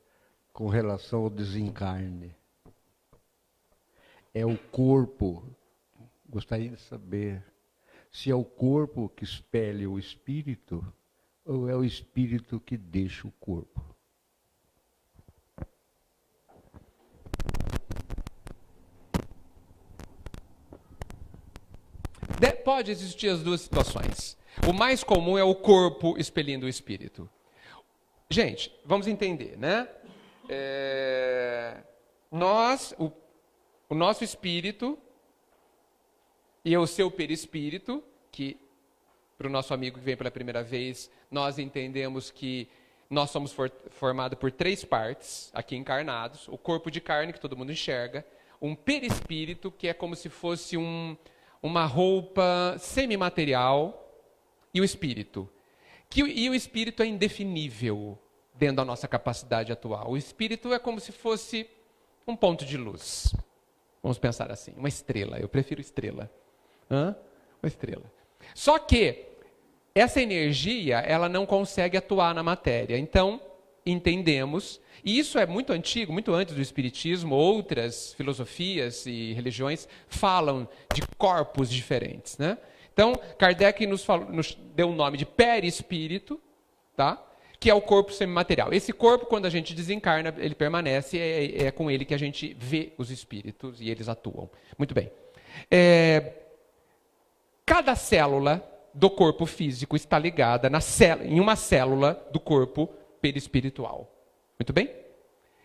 com relação ao desencarne. É o corpo, gostaria de saber, se é o corpo que espelha o espírito ou é o espírito que deixa o corpo. Pode existir as duas situações. O mais comum é o corpo expelindo o espírito. Gente, vamos entender, né? O nosso espírito e o seu perispírito, que para o nosso amigo que vem pela primeira vez, nós entendemos que nós somos formados por 3 partes, aqui encarnados. O corpo de carne, que todo mundo enxerga. Um perispírito, que é como se fosse uma roupa semimaterial, e o espírito. E o espírito é indefinível dentro da nossa capacidade atual. O espírito é como se fosse um ponto de luz. Vamos pensar assim, uma estrela. Eu prefiro estrela. Uma estrela. Só que essa energia, ela não consegue atuar na matéria. Então, entendemos, e isso é muito antigo, muito antes do espiritismo, outras filosofias e religiões falam de corpos diferentes, né? Então, Kardec nos deu o nome de perispírito, tá? Que é o corpo semimaterial. Esse corpo, quando a gente desencarna, ele permanece, é com ele que a gente vê os espíritos e eles atuam. Muito bem. Cada célula do corpo físico está ligada em uma célula do corpo perispiritual. Muito bem?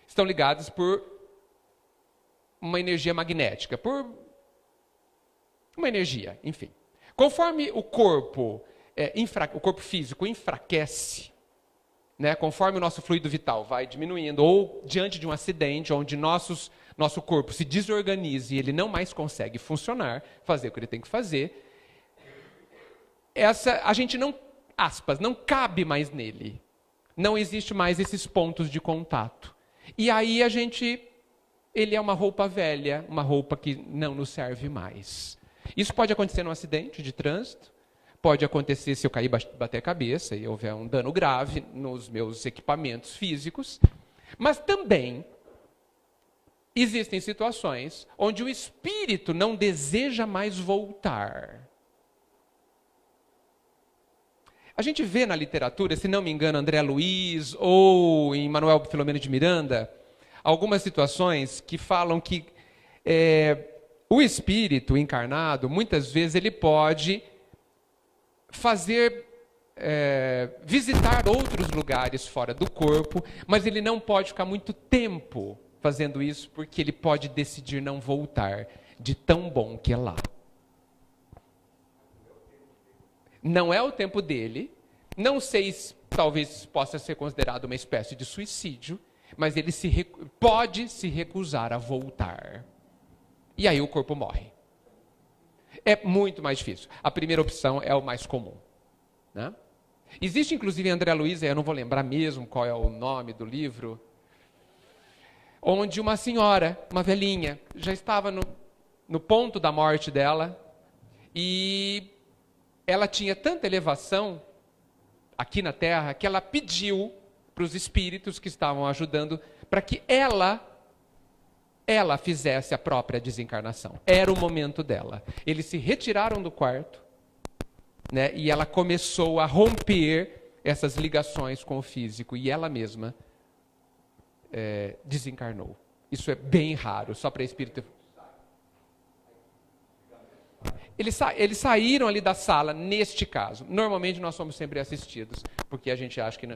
Estão ligados por uma energia magnética, por uma energia, enfim. Conforme o corpo físico enfraquece, né, conforme o nosso fluido vital vai diminuindo, ou diante de um acidente onde nosso corpo se desorganiza e ele não mais consegue funcionar, fazer o que ele tem que fazer, a gente não cabe mais nele. Não existe mais esses pontos de contato. E aí ele é uma roupa velha, uma roupa que não nos serve mais. Isso pode acontecer num acidente de trânsito, pode acontecer se eu cair, bater a cabeça e houver um dano grave nos meus equipamentos físicos, mas também existem situações onde o espírito não deseja mais voltar. A gente vê na literatura, se não me engano, André Luiz ou em Manuel Filomeno de Miranda, algumas situações que falam que o espírito encarnado, muitas vezes, ele pode visitar outros lugares fora do corpo, mas ele não pode ficar muito tempo fazendo isso, porque ele pode decidir não voltar, de tão bom que é lá. Não é o tempo dele, não sei se talvez possa ser considerado uma espécie de suicídio, mas ele pode se recusar a voltar. E aí o corpo morre. É muito mais difícil. A primeira opção é o mais comum, né? Existe inclusive André Luiz, eu não vou lembrar mesmo qual é o nome do livro, onde uma senhora, uma velhinha, já estava no ponto da morte dela, e ela tinha tanta elevação aqui na Terra, que ela pediu para os espíritos que estavam ajudando, para que ela fizesse a própria desencarnação. Era o momento dela. Eles se retiraram do quarto, né, e ela começou a romper essas ligações com o físico, e ela mesma desencarnou. Isso é bem raro, só para espírito. Eles saíram ali da sala, neste caso. Normalmente nós somos sempre assistidos, porque a gente acha que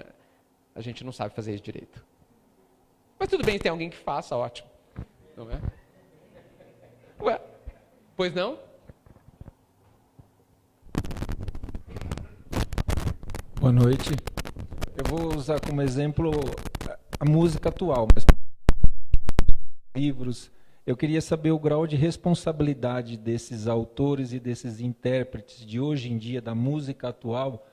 a gente não sabe fazer isso direito. Mas tudo bem, tem alguém que faça, ótimo. Não é? Ué, pois não? Boa noite. Eu vou usar como exemplo a música atual, mas livros. Eu queria saber o grau de responsabilidade desses autores e desses intérpretes de hoje em dia da música atual,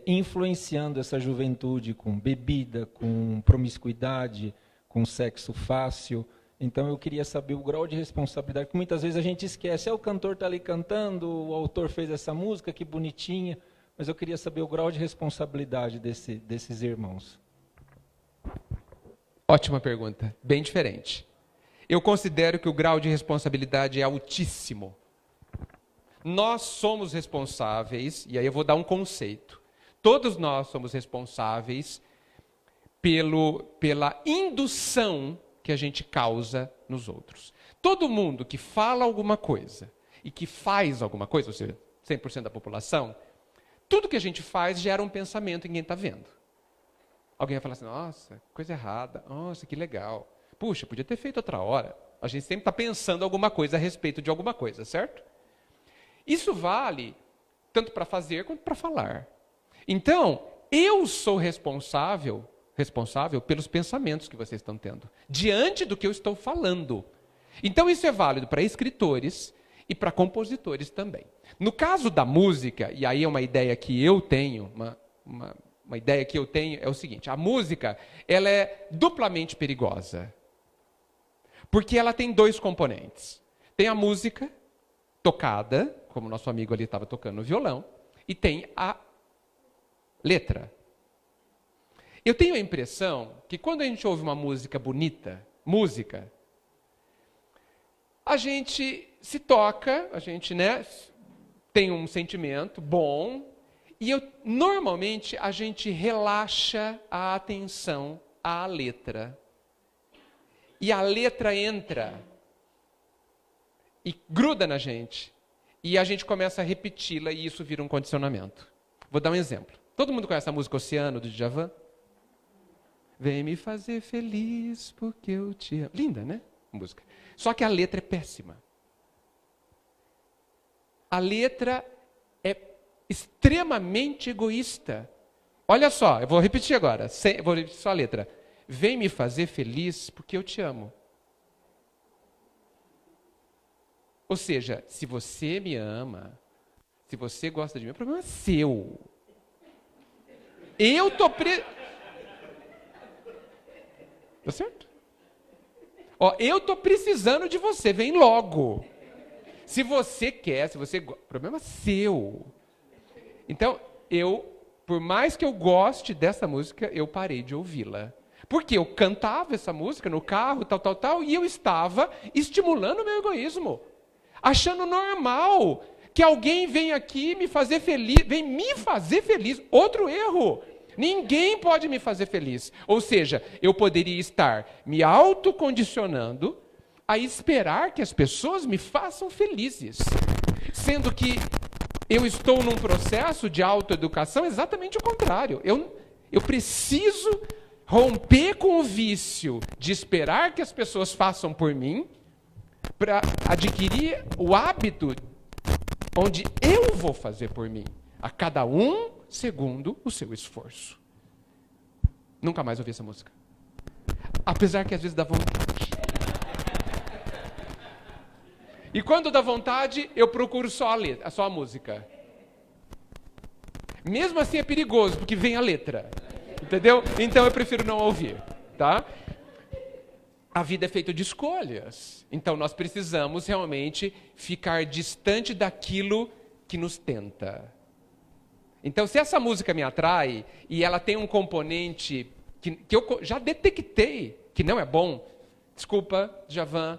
influenciando essa juventude com bebida, com promiscuidade, com sexo fácil. Então eu queria saber o grau de responsabilidade, que muitas vezes a gente esquece, o cantor está ali cantando, o autor fez essa música, que bonitinha, mas eu queria saber o grau de responsabilidade desses irmãos. Ótima pergunta, bem diferente. Eu considero que o grau de responsabilidade é altíssimo. Nós somos responsáveis, e aí eu vou dar um conceito. Todos nós somos responsáveis pela indução que a gente causa nos outros. Todo mundo que fala alguma coisa e que faz alguma coisa, ou seja, 100% da população, tudo que a gente faz gera um pensamento em quem está vendo. Alguém vai falar assim, nossa, coisa errada, nossa, que legal. Puxa, podia ter feito outra hora. A gente sempre está pensando alguma coisa a respeito de alguma coisa, certo? Isso vale tanto para fazer quanto para falar. Então, eu sou responsável pelos pensamentos que vocês estão tendo, diante do que eu estou falando. Então, isso é válido para escritores e para compositores também. No caso da música, e aí é uma ideia que eu tenho, uma ideia que eu tenho é o seguinte, a música, ela é duplamente perigosa. Porque ela tem dois componentes. Tem a música tocada, como nosso amigo ali estava tocando no violão, e tem a letra. Eu tenho a impressão que quando a gente ouve uma música bonita, a gente se toca, a gente, né, tem um sentimento bom, e normalmente a gente relaxa a atenção à letra. E a letra entra e gruda na gente. E a gente começa a repeti-la e isso vira um condicionamento. Vou dar um exemplo. Todo mundo conhece a música Oceano, do Djavan? Vem me fazer feliz porque eu te amo. Linda, né? Música. Só que a letra é péssima. A letra é extremamente egoísta. Olha só, eu vou repetir agora. Vou repetir só a letra. Vem me fazer feliz porque eu te amo. Ou seja, se você me ama, se você gosta de mim, o problema é seu. Eu tô Tá certo? Ó, eu tô precisando de você, vem logo. Se você quer, o problema é seu. Então, por mais que eu goste dessa música, eu parei de ouvi-la. Porque eu cantava essa música no carro, tal, e eu estava estimulando o meu egoísmo, achando normal que alguém vem aqui me fazer feliz, outro erro. Ninguém pode me fazer feliz. Ou seja, eu poderia estar me autocondicionando a esperar que as pessoas me façam felizes. Sendo que eu estou num processo de autoeducação exatamente o contrário. Eu preciso romper com o vício de esperar que as pessoas façam por mim para adquirir o hábito onde eu vou fazer por mim, a cada um segundo o seu esforço. Nunca mais ouvi essa música. Apesar que às vezes dá vontade. E quando dá vontade, eu procuro só a música. Mesmo assim é perigoso, porque vem a letra. Entendeu? Então eu prefiro não ouvir, tá? A vida é feita de escolhas. Então nós precisamos realmente ficar distante daquilo que nos tenta. Então se essa música me atrai e ela tem um componente que eu já detectei que não é bom, desculpa, Djavan,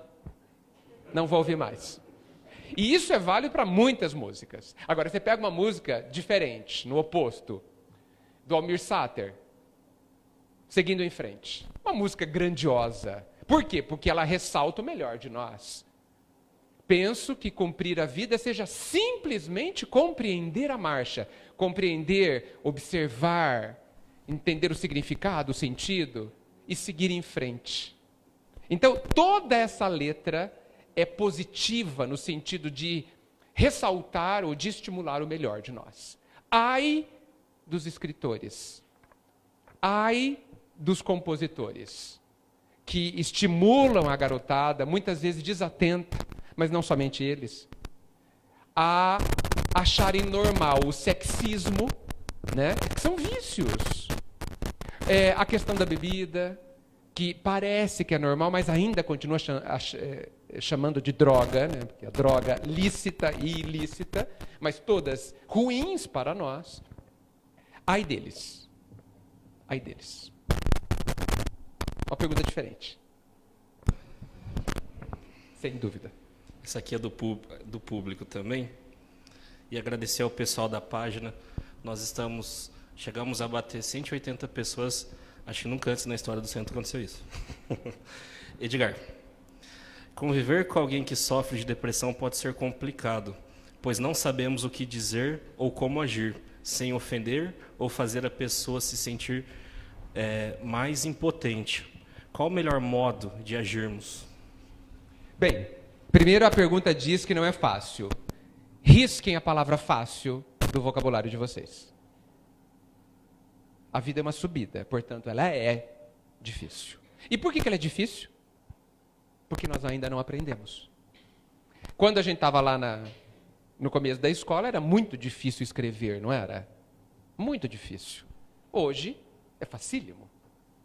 não vou ouvir mais. E isso é válido para muitas músicas. Agora você pega uma música diferente, no oposto, do Almir Sater, Seguindo em Frente. Uma música grandiosa. Por quê? Porque ela ressalta o melhor de nós. Penso que cumprir a vida seja simplesmente compreender a marcha. Compreender, observar, entender o significado, o sentido e seguir em frente. Então, toda essa letra é positiva no sentido de ressaltar ou de estimular o melhor de nós. Ai dos escritores. Ai dos compositores, que estimulam a garotada, muitas vezes desatenta, mas não somente eles, a acharem normal o sexismo, né? São vícios. A questão da bebida, que parece que é normal, mas ainda continua chamando de droga, né? Porque a droga lícita e ilícita, mas todas ruins para nós. Ai deles. Ai deles. Uma pergunta diferente. Sem dúvida. Essa aqui é do público também. E agradecer ao pessoal da página. Nós chegamos a bater 180 pessoas. Acho que nunca antes na história do centro aconteceu isso. Edgar, conviver com alguém que sofre de depressão pode ser complicado, pois não sabemos o que dizer ou como agir, sem ofender ou fazer a pessoa se sentir mais impotente. Qual o melhor modo de agirmos? Bem, primeiro a pergunta diz que não é fácil. Risquem a palavra fácil do vocabulário de vocês. A vida é uma subida, portanto, ela é difícil. E por que ela é difícil? Porque nós ainda não aprendemos. Quando a gente estava lá no começo da escola, era muito difícil escrever, não era? Muito difícil. Hoje, é facílimo.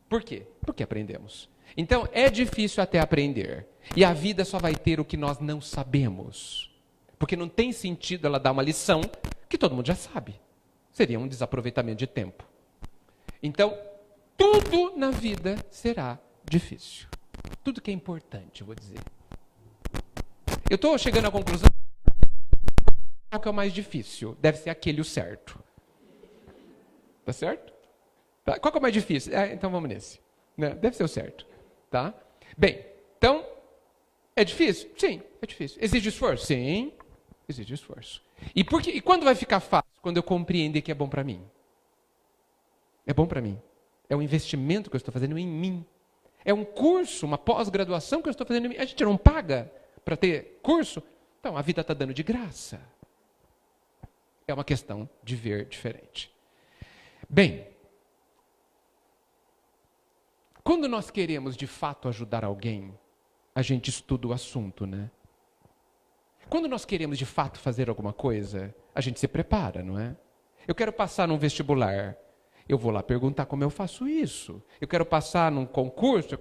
Por quê? Porque aprendemos. Então, é difícil até aprender. E a vida só vai ter o que nós não sabemos. Porque não tem sentido ela dar uma lição que todo mundo já sabe. Seria um desaproveitamento de tempo. Então, tudo na vida será difícil. Tudo que é importante, eu vou dizer. Eu estou chegando à conclusão que é o mais difícil. Deve ser aquele o certo. Tá certo? Tá? Qual que é o mais difícil? Então vamos nesse. Né? Deve ser o certo. Tá? Bem, então, é difícil? Sim, é difícil. Exige esforço? Sim, exige esforço. E quando vai ficar fácil? Quando eu compreender que é bom para mim. É bom para mim. É um investimento que eu estou fazendo em mim. É um curso, uma pós-graduação que eu estou fazendo em mim. A gente não paga para ter curso? Então, a vida está dando de graça. É uma questão de ver diferente. Bem, quando nós queremos de fato ajudar alguém, a gente estuda o assunto, né? Quando nós queremos de fato fazer alguma coisa, a gente se prepara, não é? Eu quero passar num vestibular, eu vou lá perguntar como eu faço isso. Eu quero passar num concurso,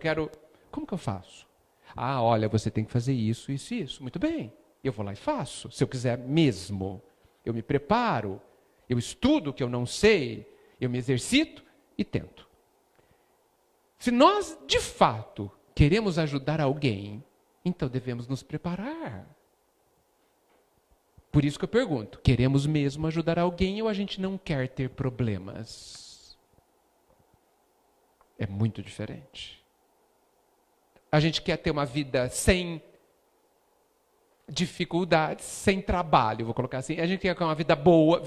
como que eu faço? Olha, você tem que fazer isso, isso e isso. Muito bem, eu vou lá e faço, se eu quiser mesmo. Eu me preparo, eu estudo o que eu não sei, eu me exercito e tento. Se nós, de fato, queremos ajudar alguém, então devemos nos preparar. Por isso que eu pergunto, queremos mesmo ajudar alguém ou a gente não quer ter problemas? É muito diferente. A gente quer ter uma vida sem dificuldades, sem trabalho, vou colocar assim. A gente quer uma vida boa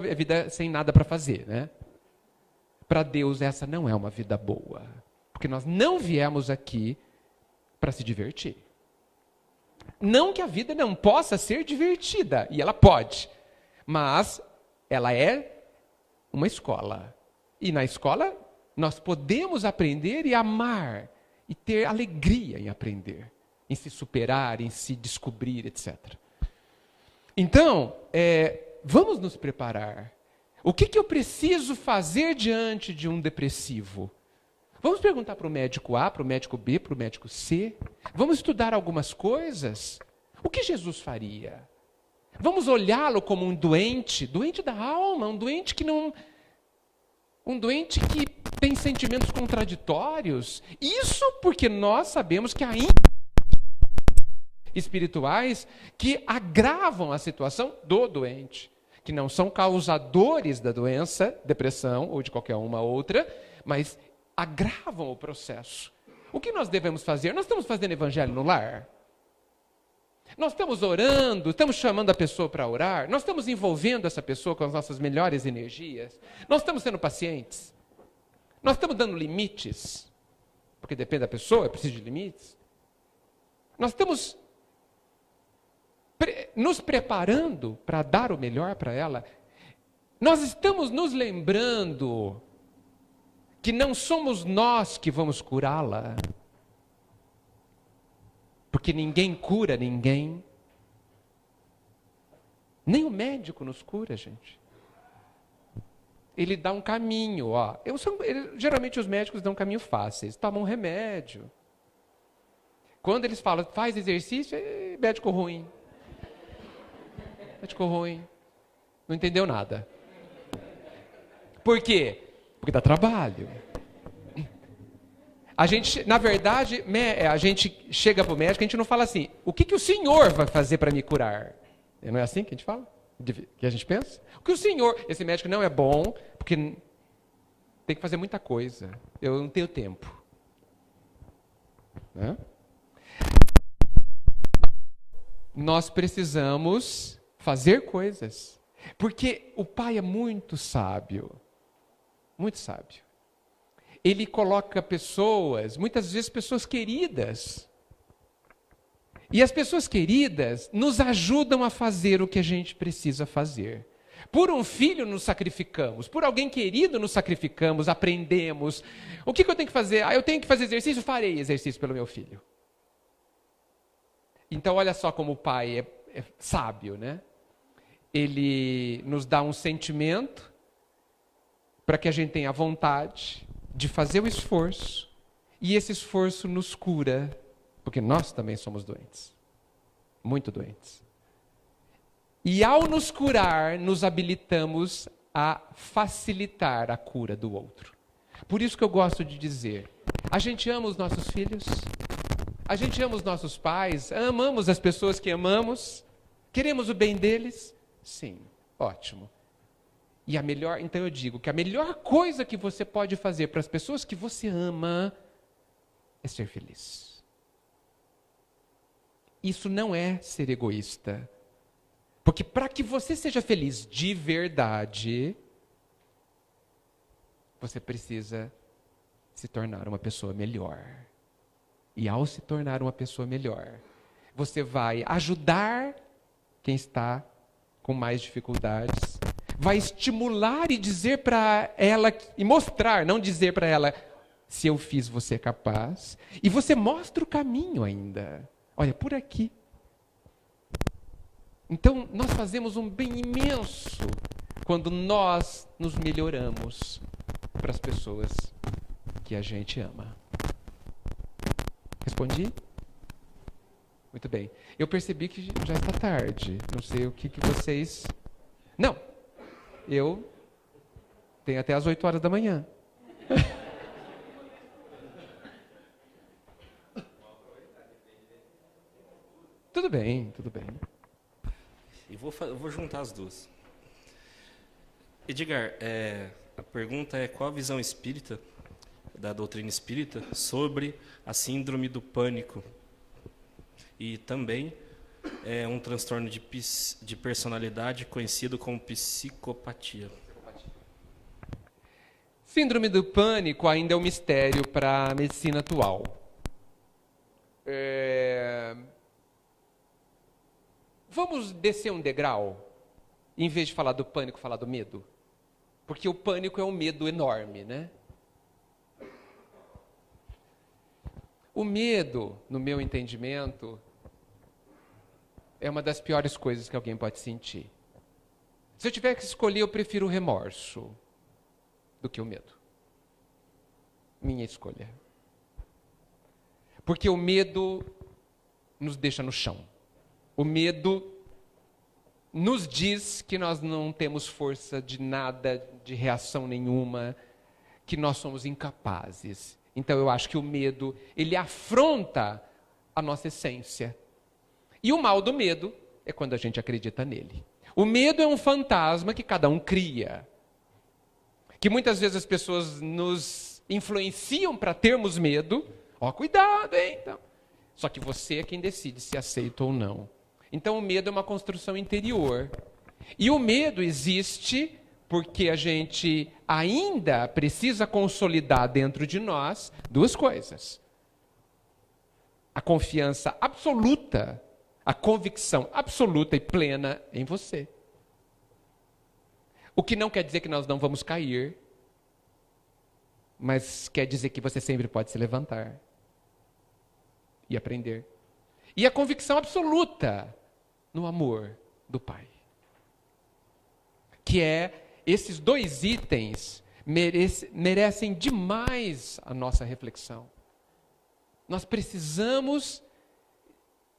é vida sem nada para fazer, né? Para Deus essa não é uma vida boa, porque nós não viemos aqui para se divertir. Não que a vida não possa ser divertida, e ela pode, mas ela é uma escola. E na escola nós podemos aprender e amar, e ter alegria em aprender, em se superar, em se descobrir, etc. Então, vamos nos preparar. O que eu preciso fazer diante de um depressivo? Vamos perguntar para o médico A, para o médico B, para o médico C. Vamos estudar algumas coisas. O que Jesus faria? Vamos olhá-lo como um doente da alma, um doente que tem sentimentos contraditórios. Isso porque nós sabemos que há espirituais que agravam a situação do doente, que não são causadores da doença, depressão ou de qualquer uma outra, mas agravam o processo. O que nós devemos fazer? Nós estamos fazendo evangelho no lar? Nós estamos orando, estamos chamando a pessoa para orar, nós estamos envolvendo essa pessoa com as nossas melhores energias, nós estamos sendo pacientes, nós estamos dando limites, porque depende da pessoa, é preciso de limites. Nós estamos nos preparando para dar o melhor para ela. Nós estamos nos lembrando que não somos nós que vamos curá-la, porque ninguém cura ninguém. Nem o médico nos cura, gente. Ele dá um caminho, ó. Geralmente os médicos dão um caminho fácil, eles tomam um remédio. Quando eles falam, faz exercício, é médico ruim. Médico ruim. Não entendeu nada. Por quê? Porque dá trabalho. A gente, na verdade, a gente chega para o médico, a gente não fala assim, o que o senhor vai fazer para me curar? Não é assim que a gente fala? Que a gente pensa? O que o senhor, esse médico não é bom, porque tem que fazer muita coisa. Eu não tenho tempo. Né? Nós precisamos fazer coisas. Porque o Pai é muito sábio. Muito sábio. Ele coloca pessoas, muitas vezes pessoas queridas. E as pessoas queridas nos ajudam a fazer o que a gente precisa fazer. Por um filho nos sacrificamos, por alguém querido nos sacrificamos, aprendemos. O que eu tenho que fazer? Eu tenho que fazer exercício? Farei exercício pelo meu filho. Então olha só como o Pai é sábio, né? Ele nos dá um sentimento para que a gente tenha vontade de fazer o esforço, e esse esforço nos cura, porque nós também somos doentes, muito doentes. E ao nos curar, nos habilitamos a facilitar a cura do outro. Por isso que eu gosto de dizer, a gente ama os nossos filhos, a gente ama os nossos pais, amamos as pessoas que amamos, queremos o bem deles? Sim, ótimo. E então eu digo que a melhor coisa que você pode fazer para as pessoas que você ama é ser feliz. Isso não é ser egoísta. Porque para que você seja feliz de verdade, você precisa se tornar uma pessoa melhor. E ao se tornar uma pessoa melhor, você vai ajudar quem está com mais dificuldades, vai estimular e dizer para ela, e mostrar, não dizer para ela, se eu fiz, você é capaz. E você mostra o caminho ainda. Olha, por aqui. Então, nós fazemos um bem imenso quando nós nos melhoramos para as pessoas que a gente ama. Respondi? Muito bem. Eu percebi que já está tarde. Não sei o que vocês... Não. Eu tenho até as 8 horas da manhã. Tudo bem, tudo bem. E vou juntar as duas. Edgar, a pergunta é qual a visão espírita, da doutrina espírita, sobre a síndrome do pânico e também um transtorno de personalidade conhecido como psicopatia. Síndrome do pânico ainda é um mistério para a medicina atual. Vamos descer um degrau, em vez de falar do pânico, falar do medo? Porque o pânico é um medo enorme, né? O medo, no meu entendimento, é uma das piores coisas que alguém pode sentir. Se eu tiver que escolher, eu prefiro o remorso do que o medo. Minha escolha. Porque o medo nos deixa no chão. O medo nos diz que nós não temos força de nada, de reação nenhuma, que nós somos incapazes. Então eu acho que o medo, ele afronta a nossa essência. E o mal do medo é quando a gente acredita nele. O medo é um fantasma que cada um cria. Que muitas vezes as pessoas nos influenciam para termos medo. Ó, cuidado, hein? Então, só que você é quem decide se aceita ou não. Então o medo é uma construção interior. E o medo existe porque a gente ainda precisa consolidar dentro de nós duas coisas. A confiança absoluta, a convicção absoluta e plena em você. O que não quer dizer que nós não vamos cair, mas quer dizer que você sempre pode se levantar e aprender. E a convicção absoluta no amor do Pai. Que esses dois itens merecem demais a nossa reflexão. Nós precisamos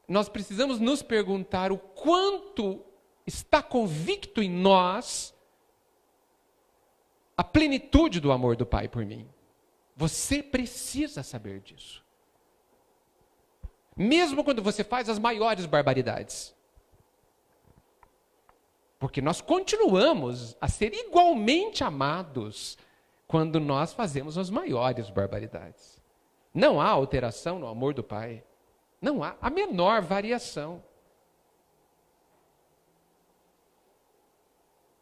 nos perguntar o quanto está convicto em nós a plenitude do amor do Pai por mim. Você precisa saber disso. Mesmo quando você faz as maiores barbaridades. Porque nós continuamos a ser igualmente amados quando nós fazemos as maiores barbaridades. Não há alteração no amor do Pai. Não há a menor variação.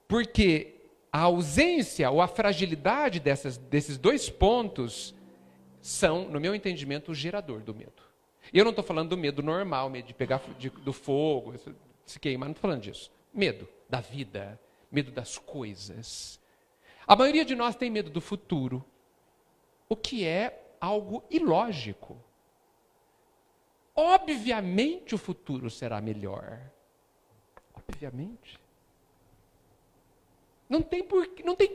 Porque a ausência ou a fragilidade desses dois pontos são, no meu entendimento, o gerador do medo. E eu não estou falando do medo normal, medo de pegar do fogo, se queimar, não estou falando disso. Medo da vida, medo das coisas. A maioria de nós tem medo do futuro, o que é algo ilógico. Obviamente o futuro será melhor. Obviamente. Não tem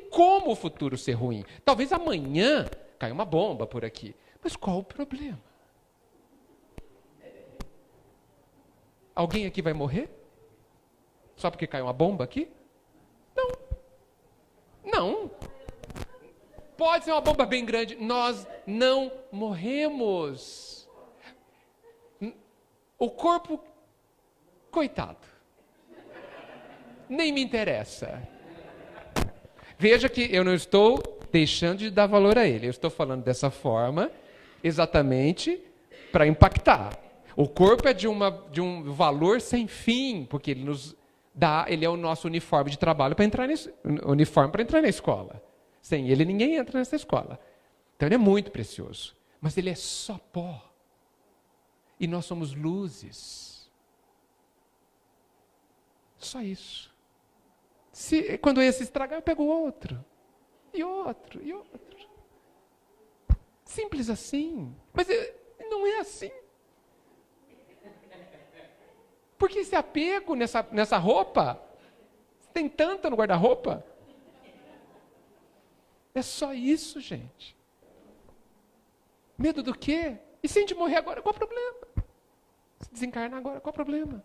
como o futuro ser ruim. Talvez amanhã caia uma bomba por aqui. Mas qual o problema? Alguém aqui vai morrer? Só porque caiu uma bomba aqui? Não. Não. Pode ser uma bomba bem grande. Nós não morremos. O corpo, coitado. Nem me interessa. Veja que eu não estou deixando de dar valor a ele. Eu estou falando dessa forma exatamente para impactar. O corpo é de um valor sem fim, porque ele é o nosso uniforme de trabalho para entrar na escola. Sem ele ninguém entra nessa escola. Então ele é muito precioso. Mas ele é só pó. E nós somos luzes. Só isso. Quando esse estragar, eu pego outro. E outro, e outro. Simples assim. Mas não é assim. Porque esse apego nessa roupa, tem tanta no guarda-roupa. É só isso, gente. Medo do quê? E se a gente morrer agora, qual o problema? Se desencarnar agora, qual o problema?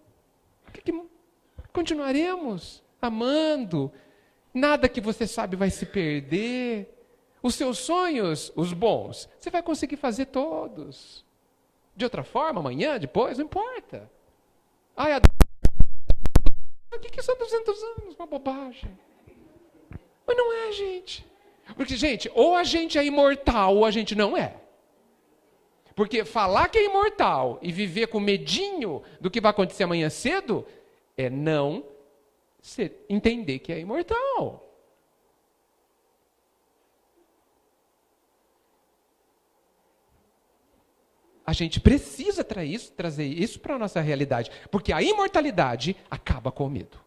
Continuaremos amando. Nada que você sabe vai se perder. Os seus sonhos, os bons, você vai conseguir fazer todos. De outra forma, amanhã, depois, não importa. Ai, o que são 200 anos? Uma bobagem. Mas não é, gente. Porque, gente, ou a gente é imortal ou a gente não é. Porque falar que é imortal e viver com medinho do que vai acontecer amanhã cedo é não entender que é imortal. A gente precisa trazer isso para a nossa realidade, porque a imortalidade acaba com o medo.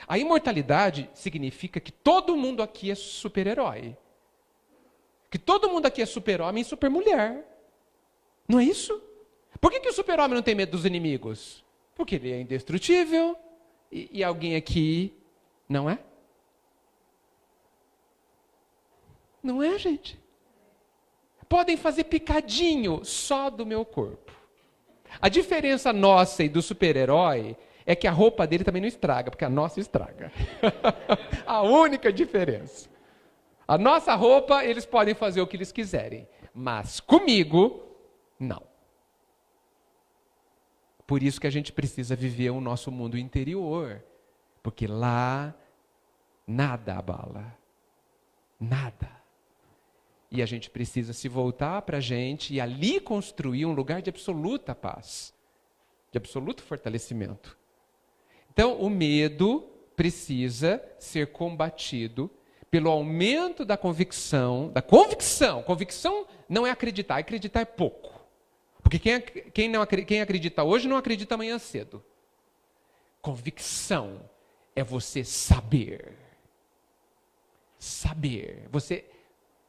A imortalidade significa que todo mundo aqui é super-herói. Que todo mundo aqui é super-homem e super-mulher. Não é isso? Por que o super-homem não tem medo dos inimigos? Porque ele é indestrutível e alguém aqui não é? Não é, gente? Podem fazer picadinho só do meu corpo. A diferença nossa e do super-herói é que a roupa dele também não estraga, porque a nossa estraga. A única diferença. A nossa roupa, eles podem fazer o que eles quiserem, mas comigo, não. Por isso que a gente precisa viver o nosso mundo interior, porque lá nada abala. Nada. E a gente precisa se voltar para a gente e ali construir um lugar de absoluta paz, de absoluto fortalecimento. Então, o medo precisa ser combatido pelo aumento da convicção. Convicção não é acreditar, acreditar é pouco. Porque quem acredita hoje não acredita amanhã cedo. Convicção é você saber. Saber.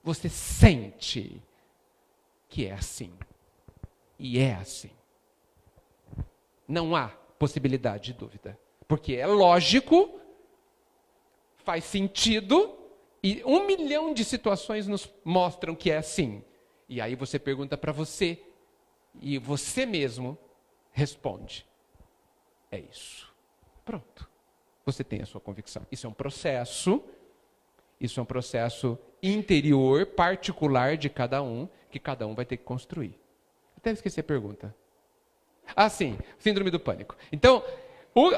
Você sente que é assim. E é assim. Não há possibilidade de dúvida. Porque é lógico, faz sentido, e 1 milhão de situações nos mostram que é assim. E aí você pergunta para você, e você mesmo responde. É isso. Pronto. Você tem a sua convicção. Isso é um processo interior, particular de cada um, que cada um vai ter que construir. Até esqueci a pergunta. Ah, sim, síndrome do pânico. Então,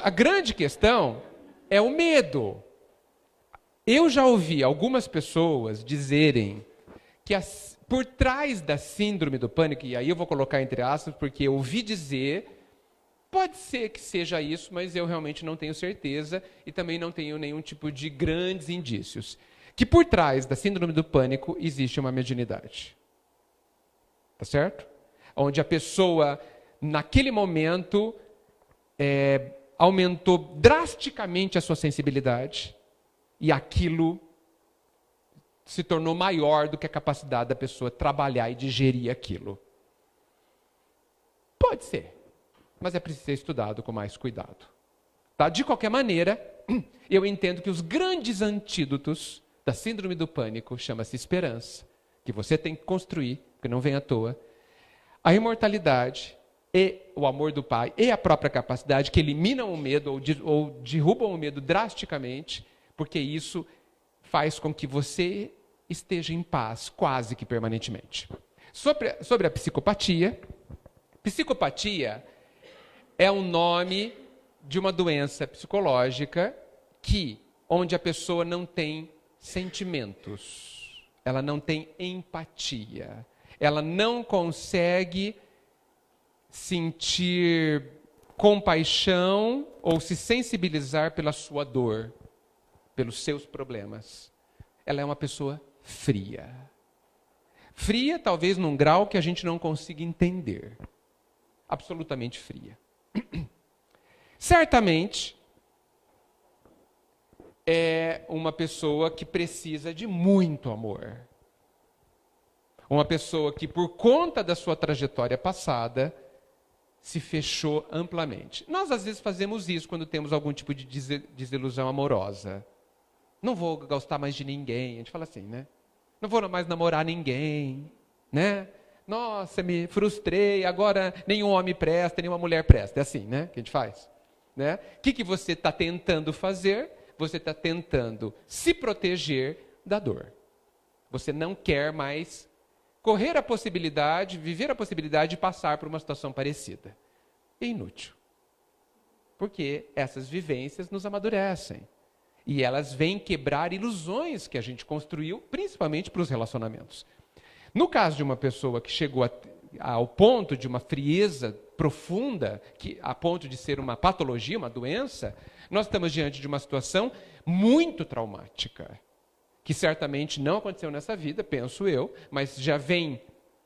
a grande questão é o medo. Eu já ouvi algumas pessoas dizerem que por trás da síndrome do pânico, e aí eu vou colocar entre aspas, porque eu ouvi dizer, pode ser que seja isso, mas eu realmente não tenho certeza e também não tenho nenhum tipo de grandes indícios. Que por trás da síndrome do pânico existe uma mediunidade. Tá certo? Onde a pessoa, naquele momento, aumentou drasticamente a sua sensibilidade e aquilo se tornou maior do que a capacidade da pessoa trabalhar e digerir aquilo. Pode ser, mas é preciso ser estudado com mais cuidado. Tá? De qualquer maneira, eu entendo que os grandes antídotos da síndrome do pânico chama-se esperança, que você tem que construir, que não vem à toa, a imortalidade e o amor do Pai e a própria capacidade que eliminam o medo ou derrubam o medo drasticamente, porque isso faz com que você esteja em paz quase que permanentemente. Sobre a psicopatia é um nome de uma doença psicológica onde a pessoa não tem sentimentos, ela não tem empatia, ela não consegue sentir compaixão ou se sensibilizar pela sua dor, pelos seus problemas. Ela é uma pessoa fria. Fria, talvez num grau que a gente não consiga entender. Absolutamente fria. Certamente, é uma pessoa que precisa de muito amor. Uma pessoa que, por conta da sua trajetória passada, se fechou amplamente. Nós, às vezes, fazemos isso quando temos algum tipo de desilusão amorosa. Não vou gostar mais de ninguém. A gente fala assim, né? Não vou mais namorar ninguém, né? Nossa, me frustrei, agora nenhum homem presta, nenhuma mulher presta. É assim, né? Que a gente faz. Né? O que você está tentando fazer? Você está tentando se proteger da dor. Você não quer mais correr a possibilidade, viver a possibilidade de passar por uma situação parecida. É inútil. Porque essas vivências nos amadurecem. E elas vêm quebrar ilusões que a gente construiu, principalmente para os relacionamentos. No caso de uma pessoa que chegou ao ponto de uma frieza profunda, a ponto de ser uma patologia, uma doença, nós estamos diante de uma situação muito traumática, que certamente não aconteceu nessa vida, penso eu, mas já vem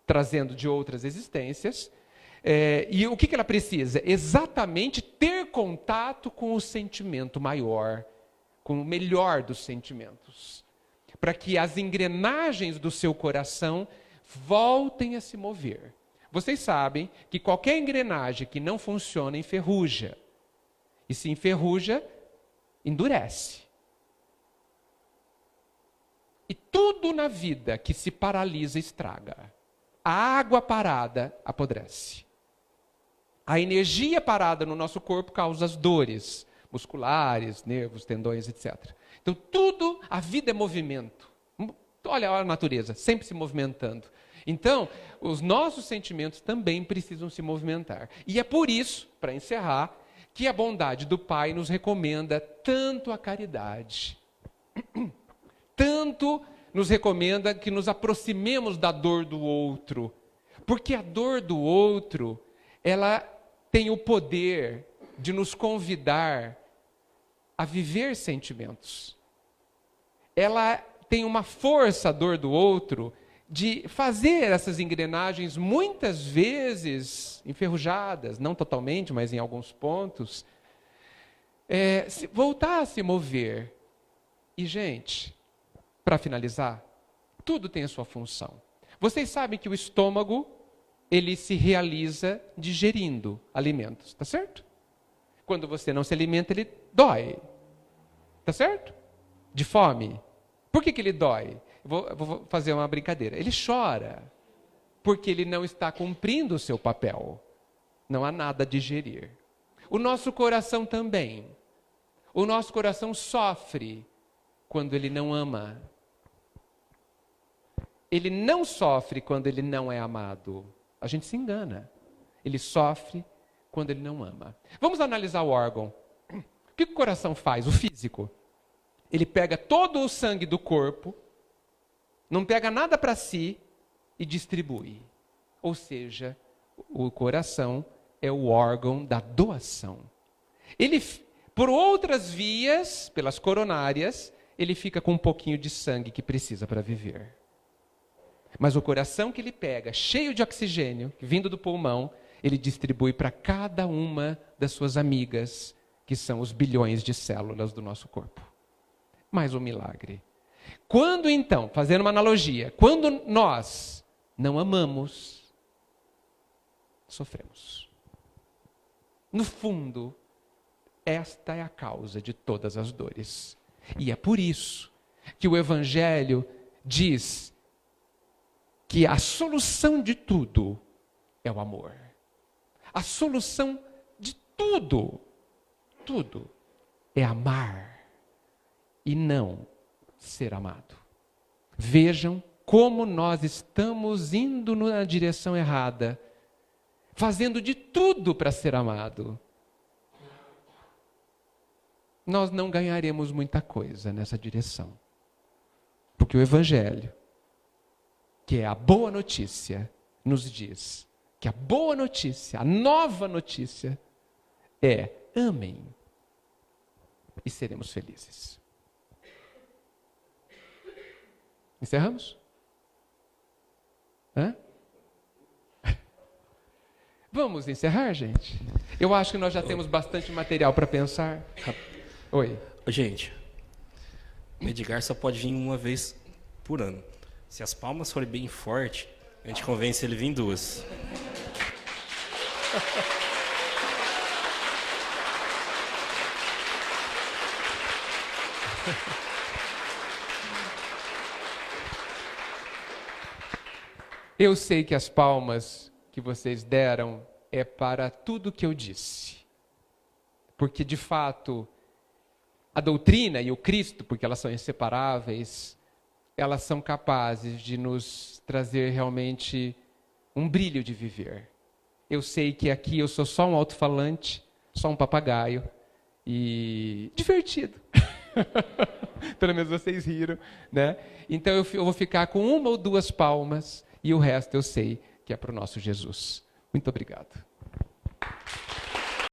trazendo de outras existências. E o que ela precisa? Exatamente ter contato com o sentimento maior, com o melhor dos sentimentos, para que as engrenagens do seu coração voltem a se mover. Vocês sabem que qualquer engrenagem que não funciona enferruja. E se enferruja, endurece. E tudo na vida que se paralisa estraga. A água parada apodrece. A energia parada no nosso corpo causa as dores musculares, nervos, tendões, etc. Então tudo, a vida é movimento. Olha a natureza, sempre se movimentando. Então, os nossos sentimentos também precisam se movimentar. E é por isso, para encerrar, que a bondade do Pai nos recomenda tanto a caridade, tanto nos recomenda que nos aproximemos da dor do outro, porque a dor do outro, ela tem o poder de nos convidar a viver sentimentos. Ela tem uma força, a dor do outro, de fazer essas engrenagens muitas vezes enferrujadas, não totalmente, mas em alguns pontos, voltar a se mover. E, gente, para finalizar, tudo tem a sua função. Vocês sabem que o estômago, ele se realiza digerindo alimentos, tá certo? Quando você não se alimenta, ele dói, tá certo? De fome. Por que ele dói? Vou fazer uma brincadeira. Ele chora, porque ele não está cumprindo o seu papel. Não há nada a digerir. O nosso coração também. O nosso coração sofre quando ele não ama. Ele não sofre quando ele não é amado. A gente se engana. Ele sofre quando ele não ama. Vamos analisar o órgão. O que o coração faz? O físico. Ele pega todo o sangue do corpo, não pega nada para si e distribui. Ou seja, o coração é o órgão da doação. Ele, por outras vias, pelas coronárias, ele fica com um pouquinho de sangue que precisa para viver. Mas o coração que ele pega, cheio de oxigênio, vindo do pulmão, ele distribui para cada uma das suas amigas, que são os bilhões de células do nosso corpo. Mais um milagre. Quando então, fazendo uma analogia, quando nós não amamos, sofremos. No fundo, esta é a causa de todas as dores. E é por isso que o Evangelho diz que a solução de tudo é o amor. A solução de tudo é amar e não ser amado. Vejam como nós estamos indo na direção errada, fazendo de tudo para ser amado. Nós não ganharemos muita coisa nessa direção. Porque o Evangelho, que é a boa notícia, nos diz que a boa notícia, a nova notícia, é: amem e seremos felizes. Encerramos? Hã? Vamos encerrar, gente? Eu acho que nós já temos bastante material para pensar. Oi. Gente, o Edgar só pode vir uma vez por ano. Se as palmas forem bem fortes, a gente convence ele a vir duas. Eu sei que as palmas que vocês deram é para tudo que eu disse. Porque, de fato, a doutrina e o Cristo, porque elas são inseparáveis, elas são capazes de nos trazer realmente um brilho de viver. Eu sei que aqui eu sou só um alto-falante, só um papagaio e divertido. Pelo menos vocês riram, né? Então eu vou ficar com 1 ou 2 palmas e o resto eu sei que é para o nosso Jesus. Muito obrigado.